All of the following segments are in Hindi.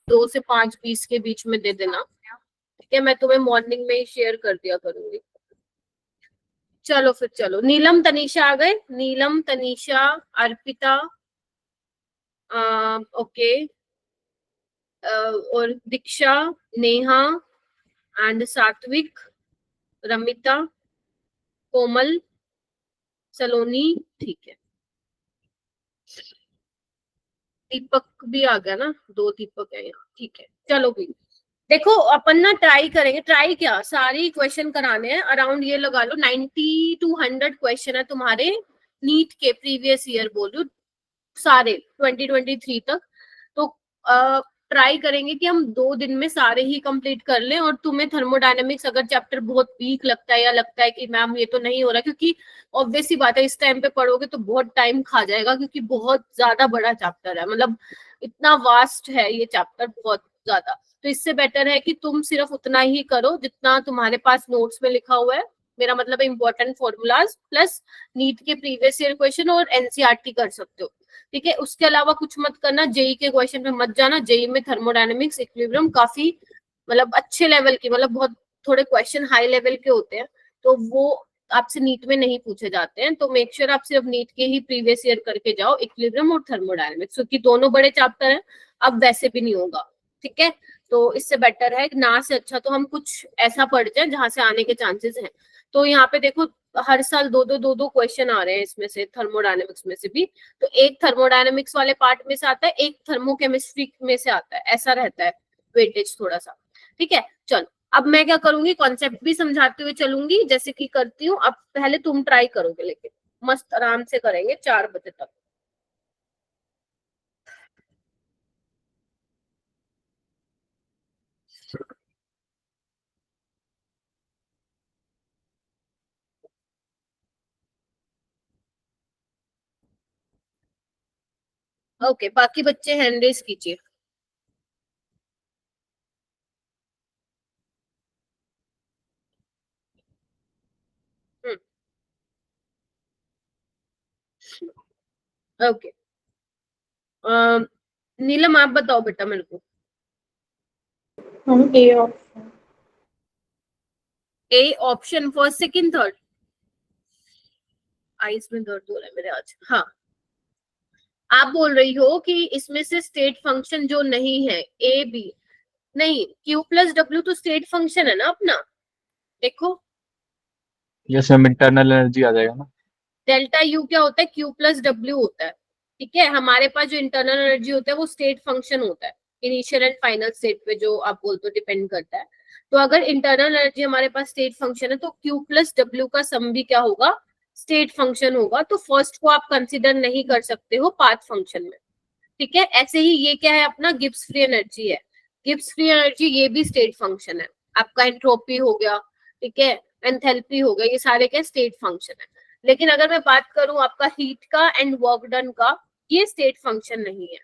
2 से 5:20 के बीच में दे देना, ठीक है। मैं तुम्हें मॉर्निंग में ही शेयर कर दिया करूंगी। चलो फिर, चलो नीलम तनीषा आ गए, नीलम तनीषा अर्पिता, ओके, और दीक्षा, नेहा एंड सात्विक, रमिता, कोमल, सलोनी, ठीक है। दीपक भी आ गया ना, 2 दीपक है यहाँ, ठीक है। चलो भी, देखो अपन ना ट्राई करेंगे, ट्राई क्या, सारी क्वेश्चन कराने हैं अराउंड, ये लगा लो 90 to 100 क्वेश्चन है तुम्हारे नीट के प्रीवियस ईयर, बोल रही हूँ सारे 2023 तक। तो ट्राई करेंगे कि हम 2 दिन में सारे ही कंप्लीट कर लें। और तुम्हें थर्मोडायनेमिक्स अगर चैप्टर बहुत वीक लगता है या लगता है कि मैम ये तो नहीं हो रहा, क्योंकि ऑब्वियस सी बात है इस टाइम पे पढ़ोगे तो बहुत टाइम खा जाएगा, क्योंकि बहुत ज्यादा बड़ा चैप्टर है, मतलब इतना वास्ट है ये चैप्टर, बहुत ज्यादा। तो इससे बेटर है कि तुम सिर्फ उतना ही करो जितना तुम्हारे पास नोट्स में लिखा हुआ है। मेरा मतलब है इंपॉर्टेंट फॉर्मूलाज प्लस नीट के प्रीवियस ईयर क्वेश्चन और एनसीईआरटी कर सकते हो, ठीक है। उसके अलावा कुछ मत करना, जेई के क्वेश्चन पे मत जाना। जेई में थर्मोडायनेमिक्स, इक्विलिब्रियम काफी मतलब अच्छे लेवल की, मतलब बहुत थोड़े क्वेश्चन हाई लेवल के होते हैं, तो वो आपसे नीट में नहीं पूछे जाते हैं। तो मेक श्योर आप सिर्फ नीट के ही प्रीवियस ईयर करके जाओ, इक्विलिब्रियम और थर्मोडायनेमिक्स, क्योंकि दोनों बड़े चैप्टर हैं, अब वैसे भी नहीं होगा, ठीक है। तो इससे बेटर है ना, से अच्छा तो हम कुछ ऐसा पढ़ जाए जहां से आने के चांसेस हैं। तो यहाँ पे देखो, हर साल दो दो क्वेश्चन आ रहे हैं इसमें से, थर्मोडायनेमिक्स में से भी। तो एक थर्मोडायनेमिक्स वाले पार्ट में से आता है, एक थर्मोकेमिस्ट्री में से आता है, ऐसा रहता है वेटेज थोड़ा सा, ठीक है। चलो अब मैं क्या करूंगी, कॉन्सेप्ट भी समझाते हुए चलूंगी जैसे कि करती हूँ। अब पहले तुम ट्राई करोगे, लेकिन मस्त आराम से करेंगे 4 बजे तक। ओके, बाकी बच्चे हैंड रेस कीजिए। ओके, नीलम आप बताओ बेटा मेरे को। हम A option. A option, first second third. Eyes में दर्द हो रहा है मेरे आज, हाँ। आप बोल रही हो कि इसमें से स्टेट फंक्शन जो नहीं है, ए बी, नहीं, क्यू प्लस डब्ल्यू तो स्टेट फंक्शन है ना अपना, देखो। ये इसमें इंटरनल एनर्जी आ जाएगा ना। डेल्टा यू क्या होता है, क्यू प्लस डब्ल्यू होता है, ठीक है। हमारे पास जो इंटरनल एनर्जी होता है वो स्टेट फंक्शन होता है, इनिशियल एंड फाइनल स्टेट पे जो आप बोलते हो डिपेंड करता है। तो अगर इंटरनल एनर्जी हमारे पास स्टेट फंक्शन है, तो क्यू प्लस डब्ल्यू का सम भी क्या होगा, स्टेट फंक्शन होगा। तो फर्स्ट को आप कंसिडर नहीं कर सकते हो पाथ फंक्शन में, ठीक है। ऐसे ही ये क्या है, अपना गिब्स फ्री एनर्जी है, गिब्स फ्री एनर्जी ये भी स्टेट फंक्शन है। आपका एंट्रोपी हो गया, ठीक है, एंथैल्पी हो गया, ये सारे क्या स्टेट फंक्शन है। लेकिन अगर मैं बात करूं आपका हीट का एंड वर्क डन का, ये स्टेट फंक्शन नहीं है,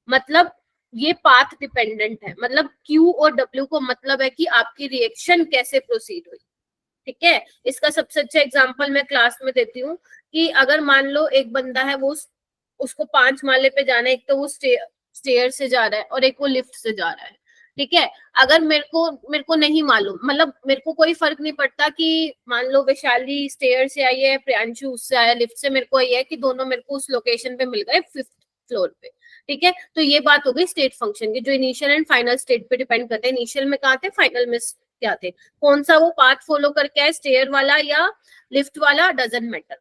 मतलब ये पाथ डिपेंडेंट है। मतलब क्यू और डब्ल्यू को मतलब है कि आपकी रिएक्शन कैसे प्रोसीड हुई, ठीक है। इसका सबसे अच्छा एग्जांपल मैं क्लास में देती हूँ कि अगर मान लो एक बंदा है, वो उसको 5 माले पे जाना है, एक तो वो स्टेयर से जा रहा है और एक वो लिफ्ट से जा रहा है, ठीक है। अगर मेरे को नहीं मालूम, मतलब मेरे को कोई फर्क नहीं पड़ता कि मान लो वैशाली स्टेयर से आई है, प्रियांशु उससे आया लिफ्ट से, मेरे को ये है कि दोनों मेरे को उस लोकेशन पे मिल गए 5th फ्लोर पे, ठीक है। तो ये बात हो गई स्टेट फंक्शन की, जो इनिशियल एंड फाइनल स्टेट पे डिपेंड करते हैं। इनिशियल में कहा थे, फाइनल में क्या थे, कौन सा वो पाथ फॉलो करके आए, स्टेयर वाला या लिफ्ट वाला, डजेंट मैटर,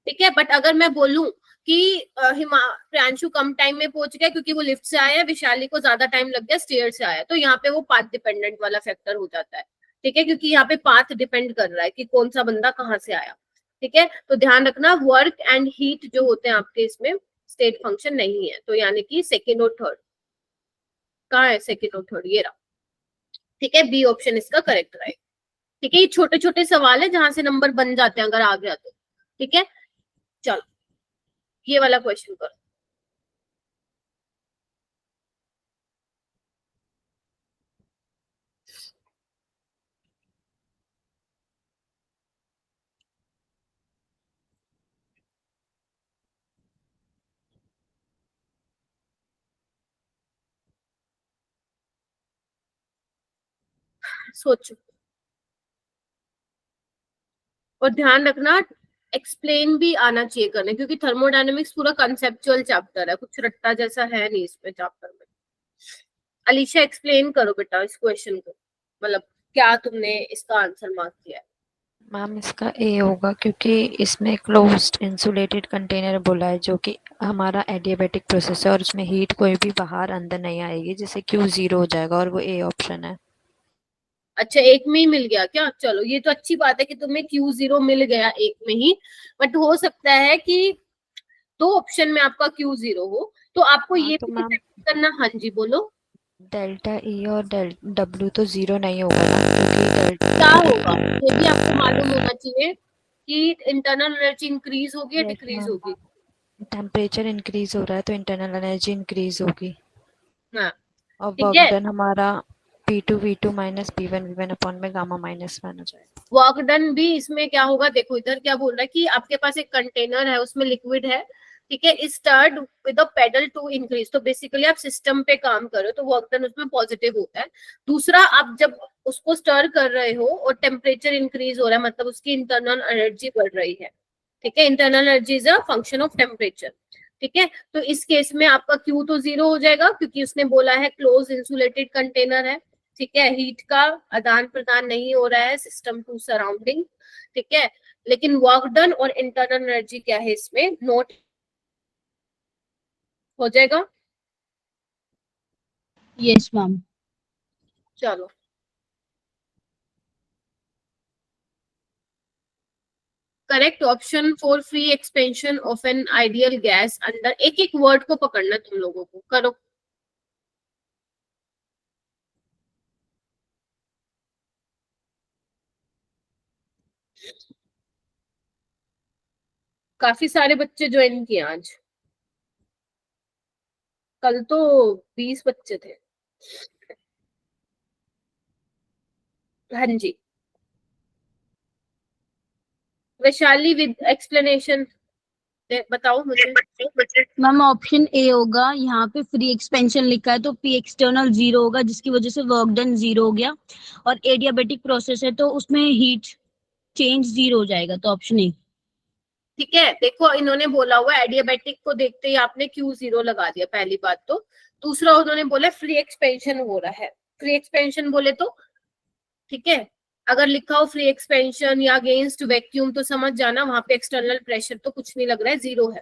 ठीक है। बट अगर मैं बोलूं कि प्रियांशु कम टाइम में पहुंच गया क्योंकि वो लिफ्ट से आया, विशाली को ज्यादा टाइम लग गया स्टेयर से आया, तो यहाँ पे वो पाथ डिपेंडेंट वाला फैक्टर हो जाता है, ठीक है, क्योंकि यहाँ पे पाथ डिपेंड कर रहा है कि कौन सा बंदा कहाँ से आया, ठीक है। तो ध्यान रखना, वर्क एंड हीट जो होते हैं आपके इसमें स्टेट फंक्शन नहीं है, तो यानी कि सेकेंड और थर्ड, कहाँ है सेकेंड और थर्ड, ये रहा, ठीक है। बी ऑप्शन इसका करेक्ट रहेगा, ठीक है। ये छोटे छोटे सवाल है जहां से नंबर बन जाते हैं अगर आ गया तो, ठीक है। चलो ये वाला क्वेश्चन करो। सोचो और ध्यान रखना एक्सप्लेन भी आना चाहिए करने, क्योंकि थर्मोडायनेमिक्स पूरा कंसेप्चुअल चैप्टर है, कुछ रट्टा जैसा है नहीं इसमें चैप्टर में। अलीशा एक्सप्लेन करो बेटा इस क्वेश्चन को, मतलब क्या तुमने इसका आंसर मार्क किया है। मैम इसका ए होगा क्योंकि इसमें क्लोज्ड इंसुलेटेड कंटेनर बोला है जो कि हमारा एडियाबेटिक प्रोसेस है और उसमें हीट कोई भी बाहर अंदर नहीं आएगी, जिससे Q 0 हो जाएगा और वो ए ऑप्शन है। अच्छा एक में ही मिल गया क्या? चलो ये तो अच्छी बात है कि तुम्हें Q0 मिल गया एक में ही, बट हो सकता है कि दो ऑप्शन में आपका Q0 हो, तो आपको हाँ, ये तो भी मैम करना। हाँ जी बोलो। डेल्टा ई और डब्ल्यू तो 0 नहीं होगा ना, क्योंकि क्या होगा ये भी आपको मालूम होना चाहिए कि इंटरनल एनर्जी इंक्रीज होगी या डिक्रीज होगी। टेम्परेचर इंक्रीज हो रहा है तो इंटरनल एनर्जी इंक्रीज होगी हाँ और ठीक वर्क है। डन हमारा P2 V2 minus P1 V1 upon में गामा माइनस 1 हो जाएगा। वर्क डन भी इसमें क्या होगा, देखो इधर क्या बोल रहा है कि आपके पास एक कंटेनर है उसमें लिक्विड है, ठीक है, start with a pedal to increase, तो बेसिकली आप सिस्टम पे काम कर रहे हो तो वर्क डन उसमें पॉजिटिव होता है। दूसरा, आप जब उसको स्टर कर रहे हो और टेम्परेचर इंक्रीज हो रहा है, मतलब उसकी इंटरनल एनर्जी बढ़ रही है, ठीक है, internal energy is a function of temperature, ठीक है। तो इस केस में आपका Q तो 0 हो जाएगा क्योंकि उसने बोला है क्लोज इंसुलेटेड कंटेनर है, ठीक है, हीट का आदान प्रदान नहीं हो रहा है सिस्टम टू सराउंडिंग, ठीक है। लेकिन वर्क डन और इंटरनल एनर्जी क्या है इसमें नोट हो जाएगा। Yes ma'am. चलो correct option for free expansion of an ideal gas under, एक एक वर्ड को पकड़ना तुम लोगों को, करो। काफी सारे बच्चे ज्वाइन किए आज, कल तो 20 बच्चे थे। हाँ जी वैशाली विद एक्सप्लेनेशन बताओ मुझे। मैम ऑप्शन ए होगा, यहाँ पे फ्री एक्सपेंशन लिखा है तो पी एक्सटर्नल 0 होगा जिसकी वजह से वर्क डन 0 हो गया, और एडियाबेटिक प्रोसेस है तो उसमें हीट चेंज 0 हो जाएगा, तो ऑप्शन ए। ठीक है, देखो इन्होंने बोला हुआ एडियाबेटिक को देखते ही आपने Q0 लगा दिया, पहली बात तो। दूसरा उन्होंने बोला फ्री एक्सपेंशन हो रहा है, फ्री एक्सपेंशन बोले तो ठीक है, अगर लिखा हो फ्री एक्सपेंशन या अगेंस्ट वैक्यूम तो समझ जाना वहां पे एक्सटर्नल प्रेशर तो कुछ नहीं लग रहा है, 0 है,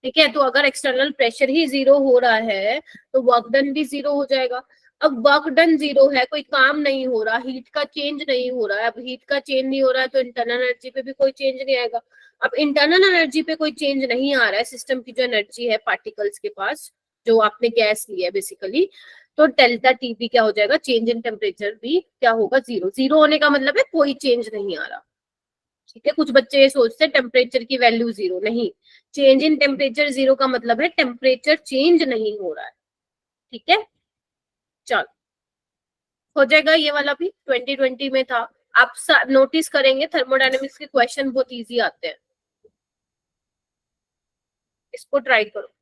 ठीक है। तो अगर एक्सटर्नल प्रेशर ही 0 हो रहा है तो वर्क डन भी 0 हो जाएगा। अब वर्क डन 0 है, कोई काम नहीं हो रहा, हीट का चेंज नहीं हो रहा है, अब हीट का चेंज नहीं हो रहा है तो इंटरनल एनर्जी पे भी कोई चेंज नहीं आएगा। अब इंटरनल एनर्जी पे कोई चेंज नहीं आ रहा है, सिस्टम की जो एनर्जी है पार्टिकल्स के पास जो आपने गैस ली है बेसिकली, तो डेल्टा टी भी क्या हो जाएगा, चेंज इन टेम्परेचर भी क्या होगा, 0। 0 होने का मतलब है कोई चेंज नहीं आ रहा, ठीक है। कुछ बच्चे ये सोचते हैं टेम्परेचर की वैल्यू 0, नहीं, चेंज इन टेम्परेचर 0 का मतलब है टेम्परेचर चेंज नहीं हो रहा है, ठीक है। चलो हो जाएगा ये वाला भी, 2020 में था। आप नोटिस करेंगे थर्मोडायनेमिक्स के क्वेश्चन बहुत इजी आते हैं, इसको ट्राई करो।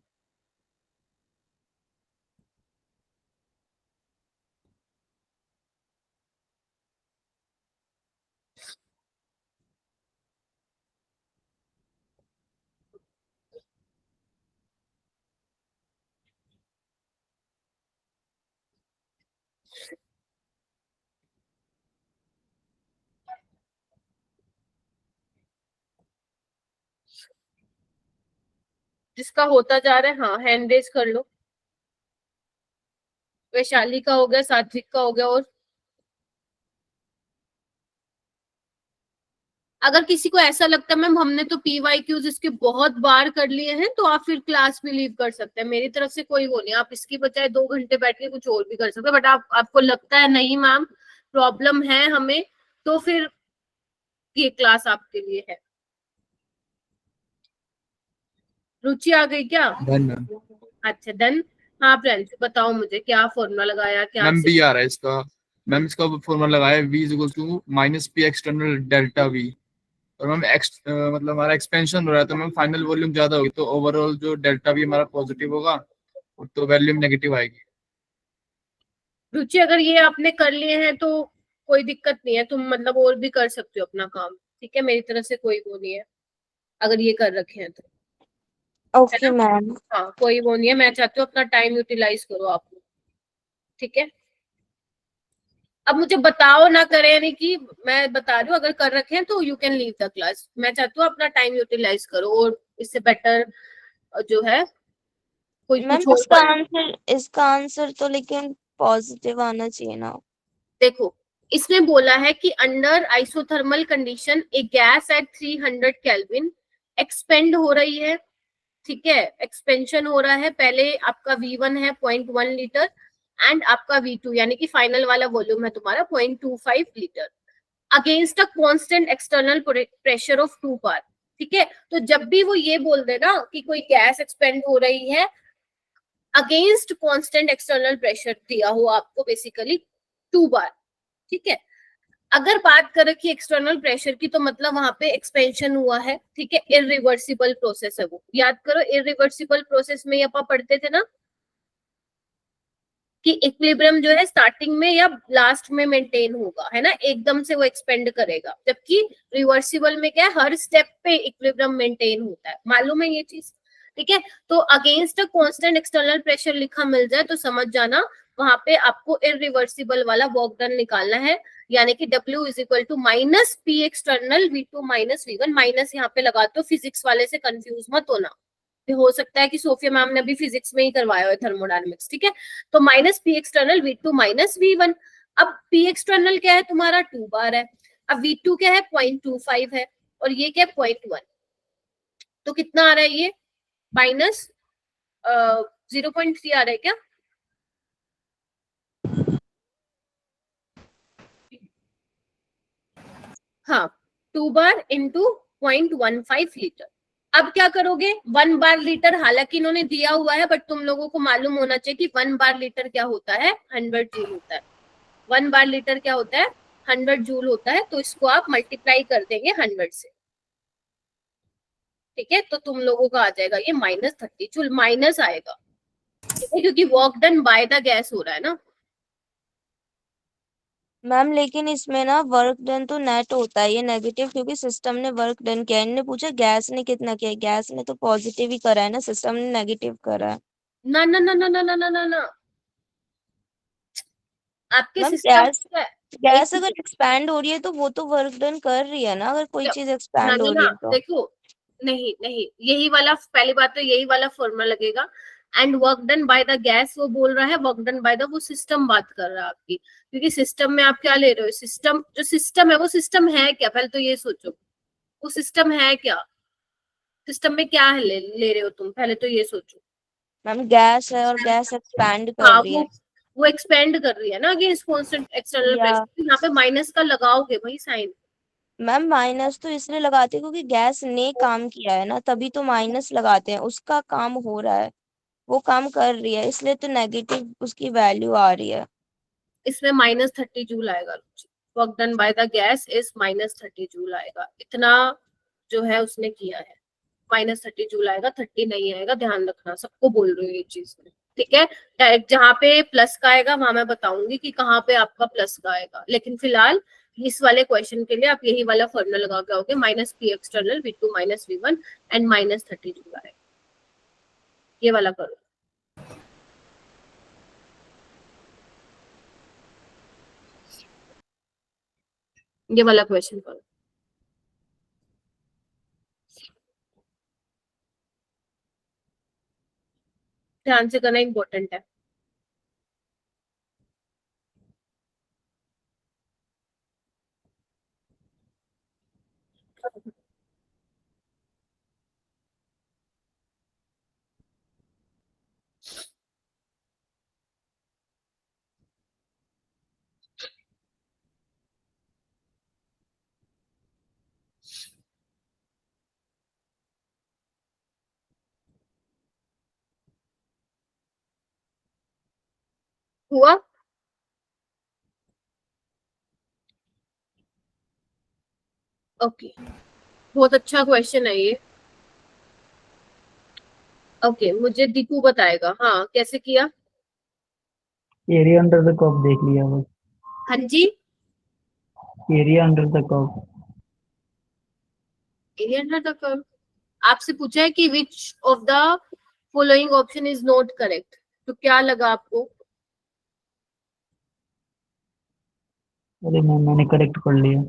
जिसका होता जा रहा है हाँ हैंड रेज कर लो। वैशाली का हो गया, सात्विक का हो गया, और अगर किसी को ऐसा लगता है मैम हमने तो PYQs इसके बहुत बार कर लिए हैं तो आप फिर क्लास भी लीव कर सकते हैं, मेरी तरफ से कोई वो नहीं, आप इसकी बजाय 2 घंटे बैठ के कुछ और भी कर सकते हैं। बट आपको लगता है नहीं मैम प्रॉब्लम है हमें, तो फिर ये क्लास आपके लिए है। रुचि आ गई क्या? Done ma'am. अच्छा डन। हाँ प्रियांशु बताओ मुझे क्या फॉर्मूला लगाया, क्या मैम बी आ रहा है इसका, मैम इसका फॉर्मूला लगाया v is equal to minus P external delta V, और मैम मतलब हमारा एक्सपेंशन हो रहा है तो मैम फाइनल वॉल्यूम ज्यादा होगी तो ओवरऑल जो डेल्टा वी हमारा पॉजिटिव होगा तो वॉल्यूम नेगेटिव आएगी। रुचि अगर ये आपने कर लिए हैं तो कोई दिक्कत नहीं है, तुम मतलब और भी कर सकते हो अपना काम, ठीक है, मेरी तरफ से कोई वो नहीं है अगर ये कर रखे हैं तो, है ओके ना। मैम। हाँ कोई वो नहीं है, मैं चाहती हूँ अपना टाइम यूटिलाइज करो आप लोग, ठीक है। अब मुझे बताओ ना करें, यानी कि मैं बता रही हूँ अगर कर रखे हैं तो you can leave the class, मैं चाहती हूँ अपना टाइम यूटिलाइज करो और इससे बेटर जो है कोई मैम कुछ और कर लो। इसका आंसर तो लेकिन पॉजिटिव आना चाहिए ना। देखो इसमें बोला है कि under isothermal condition A gas at 300 kelvin expand हो रही है, ठीक है, एक्सपेंशन हो रहा है, पहले आपका V1 है 0.1 लीटर एंड आपका V2 यानी कि फाइनल वाला वॉल्यूम है तुम्हारा 0.25 litre against a constant external pressure of 2 बार, ठीक है। तो जब भी वो ये बोल देना कि कोई गैस एक्सपेंड हो रही है अगेंस्ट कांस्टेंट एक्सटर्नल प्रेशर दिया हो आपको बेसिकली 2 बार, ठीक है। अगर बात करें कि एक्सटर्नल प्रेशर की तो मतलब वहां पे एक्सपेंशन हुआ है, ठीक है, इरिवर्सिबल प्रोसेस है वो, याद करो इरिवर्सिबल प्रोसेस में अपन पढ़ते थे ना कि इक्विलिब्रियम जो है स्टार्टिंग में या लास्ट में मेंटेन होगा, है ना, एकदम से वो एक्सपेंड करेगा, जबकि रिवर्सिबल में क्या है हर स्टेप पे इक्विलिब्रियम मेंटेन होता है, मालूम है ये चीज, ठीक है। तो against a constant external pressure लिखा मिल जाए तो समझ जाना वहां पे आपको इरिवर्सिबल वाला वर्क डन निकालना है, यानी कि W is equal to minus P external V2 minus V1, minus यहाँ पे लगाते हो, फिजिक्स वाले से कंफ्यूज मत होना, हो सकता है कि सोफिया मैम ने अभी फिजिक्स में ही करवाया हो थर्मोडायनेमिक्स, ठीक है। तो minus P external V2 minus V1, अब पी एक्सटर्नल क्या है तुम्हारा 2 बार है, अब V2 क्या है 0.25 है और ये क्या है 0.1, तो कितना आ रहा है ये माइनस 0.3 आ रहा है क्या, हाँ 2 बार इंटू 0.15 लीटर। अब क्या करोगे 1 बार लीटर, हालांकि इन्होंने दिया हुआ है बट तुम लोगों को मालूम होना चाहिए कि 1 बार लीटर क्या होता है 100 जूल होता है, 1 बार लीटर क्या होता है 100 जूल होता है, तो इसको आप मल्टीप्लाई कर देंगे 100 से, ठीक है, तो तुम लोगों का आ जाएगा ये -30 जूल, माइनस आएगा, ठीक है, क्योंकि work done by the gas हो रहा है ना। मैम लेकिन इसमें ना वर्क डन तो नेट होता है, ये नेगेटिव क्योंकि सिस्टम ने वर्क डन किया है। इनने पूछा गैस ने कितना किया है, गैस ने तो पॉजिटिव ही करा है ना, सिस्टम ने नेगेटिव करा है। ना ना ना ना ना ना ना ना ना, आपके मैम सिस्टम का एक गैस अगर एक्सपैंड हो रही है तो वो तो वर्क डन कर रही है ना, अगर कोई चीज ना एक्सपैंड ना हो ना रही है तो। देखो, नहीं नहीं यही वाला, पहली बात तो यही वाला फॉर्मूला लगेगा, and work done by the gas वो बोल रहा है, वर्क डन बाय द वो सिस्टम बात कर रहा है आपकी, क्योंकि सिस्टम में आप क्या ले रहे हो, सिस्टम जो सिस्टम है वो सिस्टम है क्या, पहले तो ये सोचो वो सिस्टम है क्या, सिस्टम में क्या है ले रहे हो तुम, पहले तो ये सोचो। मैम गैस है और गैस एक्सपैंड कर हाँ रही है। वो एक्सपेंड कर रही है ना अगेंस्ट कांस्टेंट एक्सटर्नल या प्रेशर, यहाँ पे माइनस का लगाओगे भाई साइन, मैम माइनस तो इसलिए लगाते हैं क्योंकि गैस ने काम किया है ना, तभी तो माइनस लगाते हैं, उसका काम हो रहा है, वो काम कर रही है, इसलिए तो नेगेटिव उसकी वैल्यू आ रही है। इसमें -30 जूल आएगा, work done by the gas is -30 joule आएगा, इतना जो है उसने किया है, -30 जूल आएगा, 30 नहीं आएगा, ध्यान रखना, सबको बोल रही हूँ ये चीज, ठीक है। डायरेक्ट जहाँ पे प्लस का आएगा वहां मैं बताऊंगी कि कहाँ पे आपका प्लस का आएगा, लेकिन फिलहाल इस वाले क्वेश्चन के लिए आप यही वाला फॉर्मूला लगा के आओगे, minus P external V2 minus V1 and -30 joule आएगा, ये वाला करो, ये वाला क्वेश्चन करो, ध्यान से करना इंपॉर्टेंट है। हुआ, ओके, बहुत अच्छा क्वेश्चन है ये, ओके, मुझे दीपू बताएगा, हाँ कैसे किया, एरिया अंडर द कर्व देख लिया बस। हाँ जी, area under the curve. Area under the curve. आपसे पूछा है कि which of the following option is not correct, तो क्या लगा आपको? अरे मैम मैंने करेक्ट कर लिया।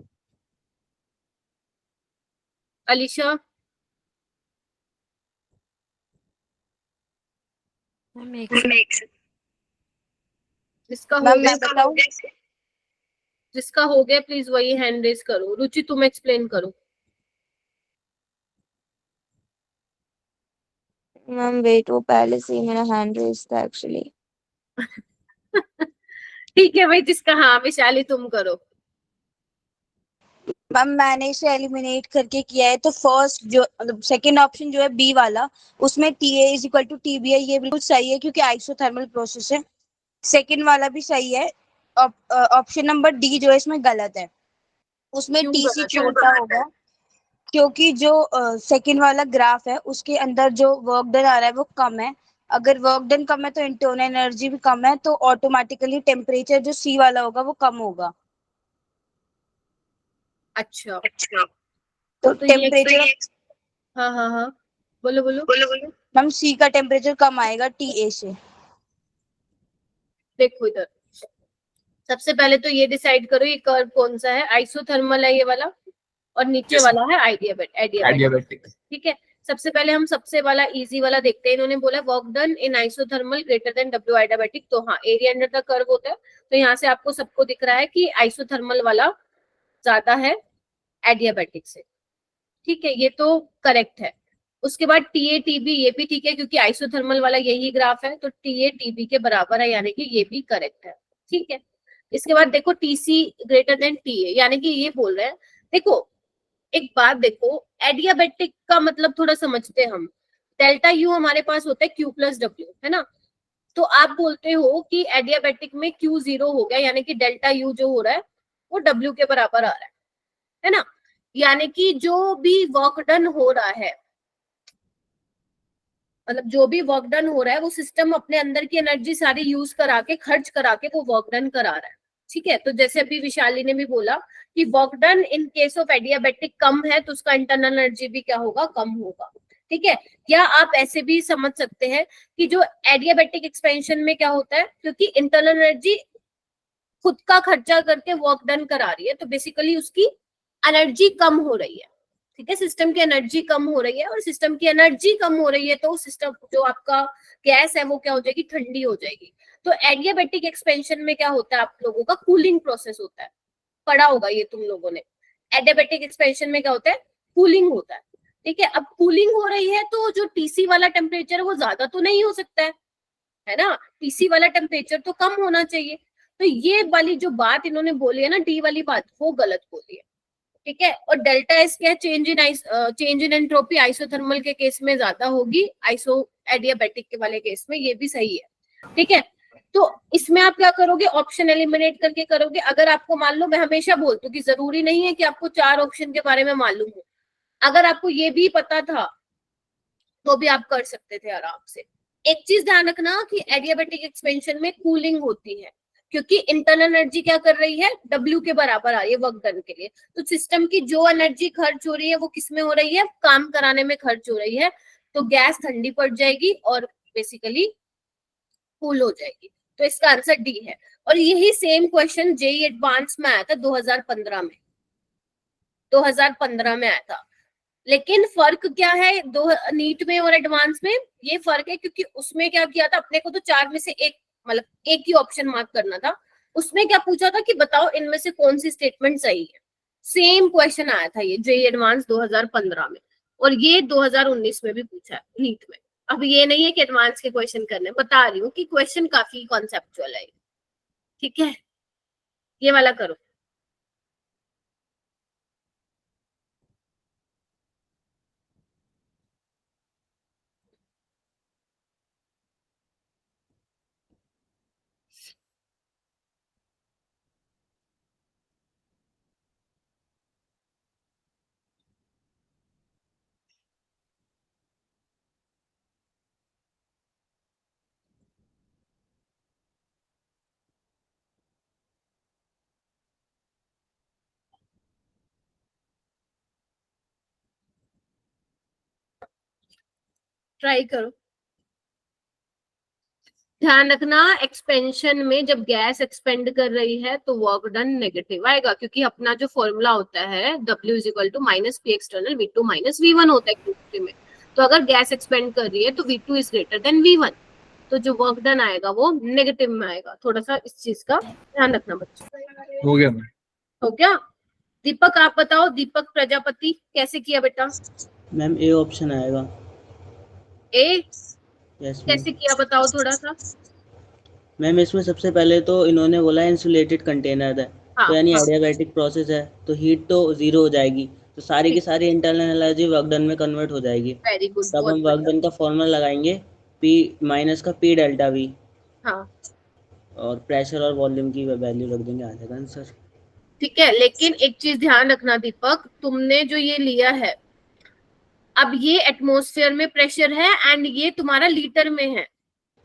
अलीशा? मैम एक जिसका हो मैम गया, मैं बताऊं? जिसका हो गया प्लीज वही हैंड रेज करो। रुचि तुम एक्सप्लेन करो। मैम वेट, वो पहले से ही मेरा हैंड रेस था एक्चुअली। ठीक है भाई, जिसका, हाँ विशाली तुम करो। मैम मैंने इसे एलिमिनेट करके किया है, तो फर्स्ट जो मतलब सेकंड ऑप्शन जो है बी वाला, उसमें T A is equal to T B है, ये बिल्कुल सही है क्योंकि आइसोथर्मल प्रोसेस है। सेकंड वाला भी सही है। ऑप्शन नंबर डी जो है इसमें गलत है, उसमें क्यों टी सी गलत है? छोटा होगा क्योंकि जो सेकंड वाला ग्राफ है उसके अंदर जो वर्क डन आ रहा है वो कम है। अगर वर्क डन कम है तो इंटरनल एनर्जी भी कम है, तो ऑटोमेटिकली टेम्परेचर जो सी वाला होगा वो कम होगा। अच्छा, तो तो ये टेम्परेचर, हाँ हाँ हाँ, बोलो बोलो। मैम सी का टेम्परेचर कम आएगा टी ए से। देखो इधर, सबसे पहले तो ये डिसाइड करो ये कर्व कौन सा है, आइसोथर्मल है ये वाला, और नीचे वाला है एडियाबेटिक। एडियाबेटिक। ठीक है, सबसे पहले हम सबसे वाला इजी वाला देखते हैं। इन्होंने बोला work done in isothermal greater than W adiabatic, तो हाँ एरिया अंडर द कर्व होता है। तो यहाँ से आपको सबको दिख रहा है कि आइसोथर्मल वाला ज्यादा है एडियाबेटिक से। ठीक है, ये तो करेक्ट है। उसके बाद टी ए टी बी, ये भी ठीक है क्योंकि आइसोथर्मल वाला यही ग्राफ है, तो टी ए टी बी के बराबर है, यानी कि ये भी करेक्ट है। ठीक है, इसके बाद देखो T C greater than T A, यानी कि ये बोल रहे हैं। देखो एक बात देखो, एडियाबेटिक का मतलब थोड़ा समझते हैं हम। डेल्टा यू हमारे पास होता है क्यू प्लस डब्ल्यू, है ना? तो आप बोलते हो कि एडियाबेटिक में क्यू जीरो हो गया, यानी कि डेल्टा यू जो हो रहा है वो डब्ल्यू के बराबर आ रहा है ना? यानी कि जो भी वर्क डन हो रहा है, मतलब जो भी वर्क डन हो रहा है वो सिस्टम अपने अंदर की एनर्जी सारी यूज करा के, खर्च करा के वो वर्क डन करा रहा है। ठीक है, तो जैसे अभी विशाली ने भी बोला कि work done in case of adiabatic कम है, तो उसका इंटरनल एनर्जी भी क्या होगा, कम होगा। ठीक है, या आप ऐसे भी समझ सकते हैं कि जो एडियाबेटिक एक्सपेंशन में क्या होता है, क्योंकि इंटरनल एनर्जी खुद का खर्चा करके वर्क डन करा रही है, तो बेसिकली उसकी एनर्जी कम हो रही है। ठीक है, सिस्टम की एनर्जी कम हो रही है, और सिस्टम की एनर्जी कम हो रही है तो सिस्टम जो आपका गैस है वो क्या हो जाएगी, ठंडी हो जाएगी। तो एडियाबेटिक एक्सपेंशन में क्या होता है, आप लोगों का कूलिंग प्रोसेस होता है, पढ़ा होगा ये तुम लोगों ने। एडियाबेटिक एक्सपेंशन में क्या होता है, कूलिंग होता है। ठीक है, अब कूलिंग हो रही है तो जो टीसी वाला टेम्परेचर है वो ज्यादा तो नहीं हो सकता है ना? टीसी वाला टेम्परेचर तो कम होना चाहिए। तो ये वाली जो बात इन्होंने बोली है ना, डी वाली बात, वो गलत बोली है। ठीक है, और डेल्टा एस क्या है, चेंज इन एंट्रोपी आइसोथर्मल के केस में ज्यादा होगी, आइसो एडियाबेटिक के वाले केस में ये भी सही है। ठीक है, तो इसमें आप क्या करोगे, ऑप्शन एलिमिनेट करके करोगे। अगर आपको मान लो, मैं हमेशा बोलती हूँ कि जरूरी नहीं है कि आपको 4 ऑप्शन के बारे में मालूम हो, अगर आपको ये भी पता था तो भी आप कर सकते थे आराम से। एक चीज ध्यान रखना कि एडियाबेटिक एक्सपेंशन में कूलिंग होती है, क्योंकि इंटरनल एनर्जी क्या कर रही है, डब्ल्यू के बराबर आ रही है वर्क डन के लिए। तो सिस्टम की जो एनर्जी खर्च हो रही है वो किस में हो रही है, काम कराने में खर्च हो रही है। तो गैस ठंडी पड़ जाएगी और बेसिकली कूल हो जाएगी। तो इसका आंसर डी है। और यही सेम क्वेश्चन जेई एडवांस में आया था 2015 में, 2015 में आया था। लेकिन फर्क क्या है दो नीट में और एडवांस में, ये फर्क है क्योंकि उसमें क्या किया था, अपने को तो 4 में से एक, मतलब एक ही ऑप्शन मार्क करना था। उसमें क्या पूछा था कि बताओ इनमें से कौन सी स्टेटमेंट सही है। सेम क्वेश्चन आया था ये जेई एडवांस 2015 में, और ये 2019 में भी पूछा है नीट में। अब ये नहीं है कि एडवांस के क्वेश्चन करने, बता रही हूँ कि क्वेश्चन काफी कॉन्सेप्चुअल है। ठीक है, ये वाला करो। ट्राई करो। ध्यान रखना एक्सपेंशन में जब गैस एक्सपेंड कर रही है तो वर्क डन नेगेटिव आएगा, क्योंकि अपना जो फॉर्मूला होता है W is equal to minus P external V2 minus V1 होता है Q3 में। तो अगर गैस एक्सपेंड कर रही है तो V2 is greater than V1, तो जो वर्क डन आएगा वो नेगेटिव में आएगा। थोड़ा सा इस चीज का ध्यान रखना बच्चों। हो गया मैम। हो गया। दीपक आप बताओ, दीपक प्रजापति कैसे किया बेटा? मैम ए ऑप्शन आएगा। ए यस मैम। कैसे किया बताओ थोड़ा सा। मैम इसमें सबसे पहले तो इन्होंने बोला इंसुलेटेड कंटेनर है, हाँ, तो यानी हाँ। एडियाबैटिक प्रोसेस है, तो हीट तो जीरो हो जाएगी, तो सारी की ठीक। सारी इंटरनल एनर्जी वर्क डन में कन्वर्ट हो जाएगी। वेरी गुड, तब बहुत हम वर्क बढ़िया। डन का फॉर्मूला लगाएंगे पी माइनस का पी डेल्टा वी, हाँ और प्रेशर और वॉल्यूम की वैल्यू रख देंगे, आ जाएगा आंसर। ठीक है, लेकिन एक चीज ध्यान रखना दीपक, तुमने जो ये लिया है, अब ये एटमॉस्फेयर में प्रेशर है एंड ये तुम्हारा लीटर में है,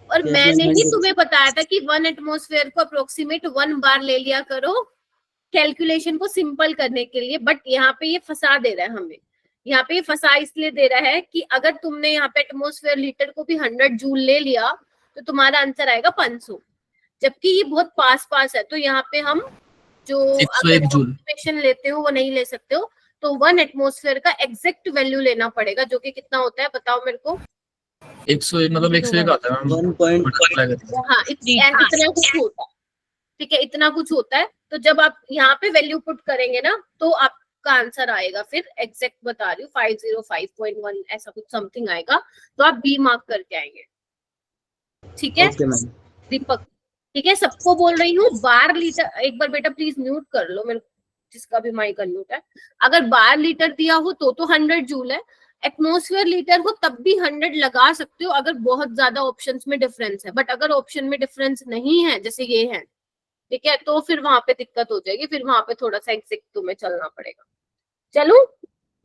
और यस मैंने मैम। ही तुम्हें बताया था कि 1 एटमॉस्फेयर को अप्रोक्सीमेट 1 बार ले लिया करो कैलकुलेशन को सिंपल करने के लिए। बट यहाँ पे ये फंसा दे रहा है हमें। यहाँ पे ये फंसा इसलिए दे रहा है कि अगर तुमने यहाँ पे एटमॉस्फेयर लीटर को भी 100 जूल ले लिया तो तुम्हारा आंसर आएगा 500, जबकि ये बहुत पास पास है। तो यहाँ पे हम जो 101 जूल। अप्रोक्सीमेशन लेते हो वो नहीं ले सकते हो, तो 1 एटमॉस्फेयर का एग्जैक्ट वैल्यू लेना पड़ेगा, जो कि कितना होता है बताओ मेरे को। 101 मतलब 101 आता है मैम। 1.3। हाँ, इतना कुछ होता है। ठीक है, इतना कुछ होता है। तो जब आप यहाँ पे वैल्यू पुट करेंगे ना तो आपका आंसर आएगा, फिर एग्जैक्ट बता रही हूँ 505.1 ऐसा कुछ समथिंग आएगा, तो आप बी मार्क करके आएंगे। ठीक है ओके मैम। दीपक? ठीक है, सबको बोल रही हूँ बार लीटर, एक बार बेटा प्लीज म्यूट कर लो मेरे, जिसका भी माइक अनम्यूट है। अगर बार लीटर दिया हो तो 100 जूल है, एटमॉस्फेयर लीटर हो तब भी 100 लगा सकते हो अगर बहुत ज्यादा ऑप्शंस में डिफरेंस है। बट अगर ऑप्शन में डिफरेंस नहीं है, जैसे ये है, ठीक है, तो फिर वहां पे दिक्कत हो जाएगी, फिर वहां पे थोड़ा सा एग्जैक्ट तुम्हें चलना पड़ेगा। चलो,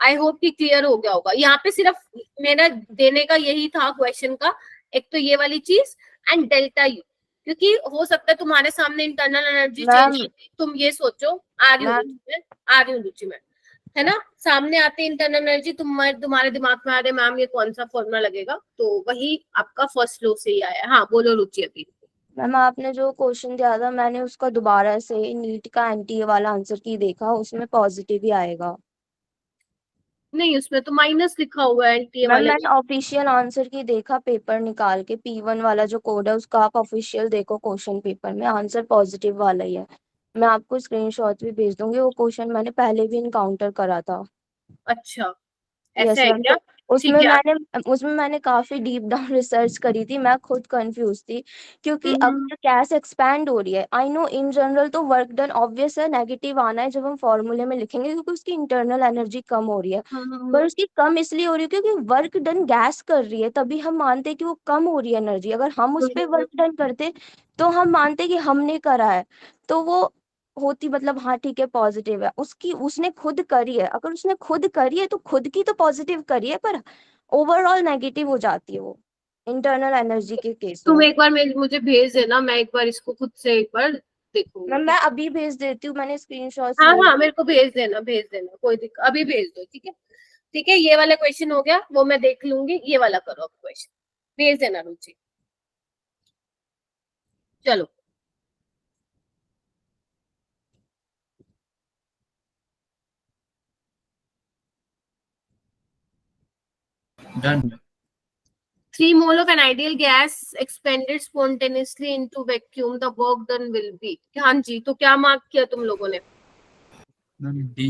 आई होप कि क्लियर हो गया होगा। यहाँ पे सिर्फ मेरा देने का यही था क्वेश्चन का, एक तो ये वाली चीज एंड डेल्टा यू, क्योंकि हो सकता है तुम्हारे सामने इंटरनल एनर्जी चेंज, तुम ये सोचो, आ रही हूँ रुचि में, आ रही हूँ रुचि में, है ना, सामने आते इंटरनल एनर्जी तुम्हारे दिमाग में आ रहे मैम ये कौन सा फॉर्मूला लगेगा, तो वही आपका फर्स्ट लो से ही आया। हाँ बोलो रुचि अभी। मैम आपने जो क्वेश्चन दिया था मैंने उसका दोबारा से नीट का एनटीए वाला आंसर की देखा, उसमें पॉजिटिव ही आएगा। नहीं, उसमें तो माइनस लिखा हुआ है एनटीए मैम वाले मैंने ऑफिशियल आंसर की देखा पेपर निकाल के, P1 वाला जो कोड है उसका आप ऑफिशियल देखो क्वेश्चन पेपर में, आंसर पॉजिटिव वाला ही है। मैं आपको स्क्रीनशॉट भी भेज दूंगी, वो क्वेश्चन मैंने पहले भी इनकाउंटर करा था। अच्छा, ऐसा यस है मैम। क्या? तो ठीक है। उसमें मैंने काफी डीप डाउन रिसर्च करी थी, मैं खुद कंफ्यूज थी, क्योंकि हम्म, अगर गैस एक्सपैंड हो रही है, आई नो इन जनरल तो वर्क डन ऑब्वियस है नेगेटिव आना है जब हम फॉर्मूले में लिखेंगे, क्योंकि उसकी इंटरनल एनर्जी कम हो रही है। पर उसकी कम इसलिए हो रही है क्योंकि वर्क डन गैस कर रही है, तभी हम मानते हैं कि वो कम हो रही है एनर्जी। अगर हम उस पे वर्क डन करते तो हम मानते कि हमने करा है, तो वो होती मतलब हाँ ठीक है पॉजिटिव है, उसकी उसने खुद करी है, अगर उसने खुद करी है तो खुद की तो पॉजिटिव करी है, पर ओवरऑल नेगेटिव हो जाती है वो इंटरनल एनर्जी के केस तुम में। एक बार मुझे भेज देना, मैं एक बार इसको खुद से एक बार देखूंगी। मैम मैं अभी भेज देती हूँ, मैंने स्क्रीनशॉट्स हाँ लिए हाँ, थे। मेरे को भेज देना, कोई दिक्कत, अभी भेज दो। ठीक है, ठीक है, ये वाला क्वेश्चन हो गया, वो मैं देख लूंगी, ये वाला करो अब क्वेश्चन, भेज देना रुचि। चलो, done. 3 mole of an ideal gas expanded spontaneously into vacuum, the work done will be। हाँ जी, तो क्या मार्क किया तुम लोगों ने? डी।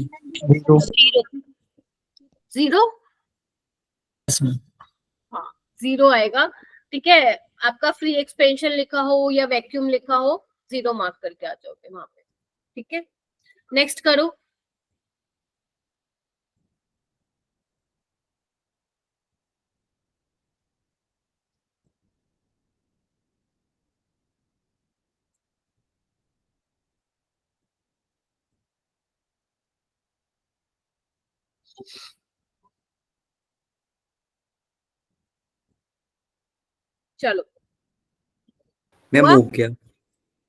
0। Yes ma'am. हाँ, 0 आएगा। ठीक है, आपका फ्री एक्सपेंशन लिखा हो या वैक्यूम लिखा हो, 0 मार्क करके आ जाओगे वहां पे। ठीक है, नेक्स्ट करो। चलो, मैम हुआ? हो गया।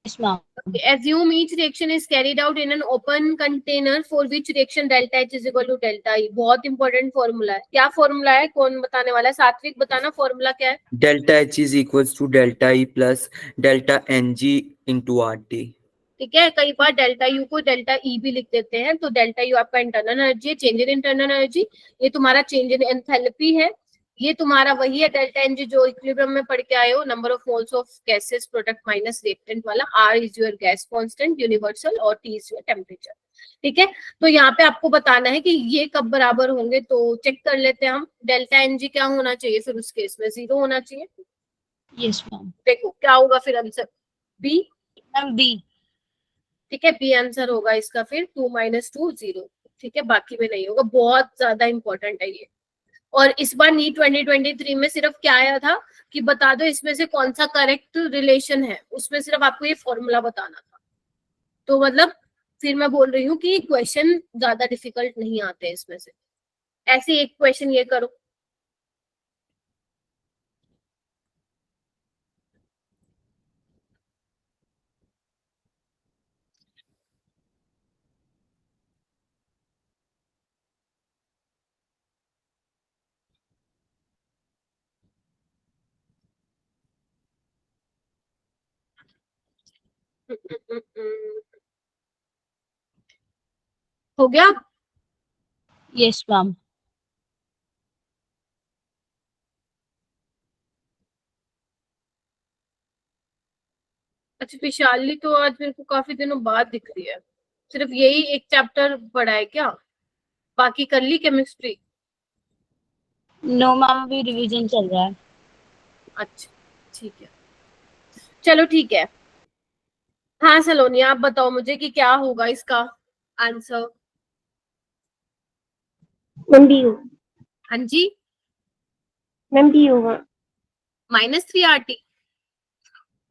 Yes, ma'am. Okay, assume each reaction is carried out in an open container for which reaction delta H is equal to delta E. बहुत इंपॉर्टेंट फॉर्मूला है. क्या फॉर्मूला है? कौन बताने वाला है? सात्विक बताना फॉर्मूला क्या है. delta H is equals to delta E plus delta Ng into RT. ठीक है, कई बार डेल्टा यू को डेल्टा ई भी लिख देते हैं. तो डेल्टा यू आपका इंटरनल एनर्जी है, चेंज इन इंटरनल एनर्जी. ये तुम्हारा चेंज इन एंथैल्पी है. ये तुम्हारा वही है डेल्टा एनजी जो इक्विलिब्रियम में पढ़ के आए हो, number of moles of gases product minus reactant वाला. R is your gas constant universal और टी इज योर टेम्परेचर. ठीक है, तो यहाँ पे आपको बताना है कि ये कब बराबर होंगे. तो चेक कर लेते हैं हम. डेल्टा एनजी क्या होना चाहिए फिर उस केस में? 0 होना चाहिए. Yes, ma'am. देखो क्या होगा फिर आंसर. बी. Ma'am, B. ठीक है, बी आंसर होगा इसका फिर. 2 - 2 0. ठीक है, बाकी में नहीं होगा. बहुत ज्यादा इंपॉर्टेंट है ये. और इस बार नीट 2023 में सिर्फ क्या आया था कि बता दो इसमें से कौन सा करेक्ट रिलेशन है. उसमें सिर्फ आपको ये फॉर्मूला बताना था. तो मतलब फिर मैं बोल रही हूँ कि क्वेश्चन ज्यादा डिफिकल्ट नहीं आते इसमें से. ऐसे एक क्वेश्चन ये करो. हो गया. Yes, ma'am. अच्छा, विशाली तो आज मेरे को काफी दिनों बाद दिख रही है. सिर्फ यही एक चैप्टर पढ़ा है क्या? बाकी कर ली केमिस्ट्री? No, ma'am, अभी रिवीजन चल रहा है. अच्छा ठीक है, चलो ठीक है. हाँ सलोनी, आप बताओ मुझे कि क्या होगा इसका आंसर. मैम डी होगा. हाँ जी, मैम डी होगा. -3 RT.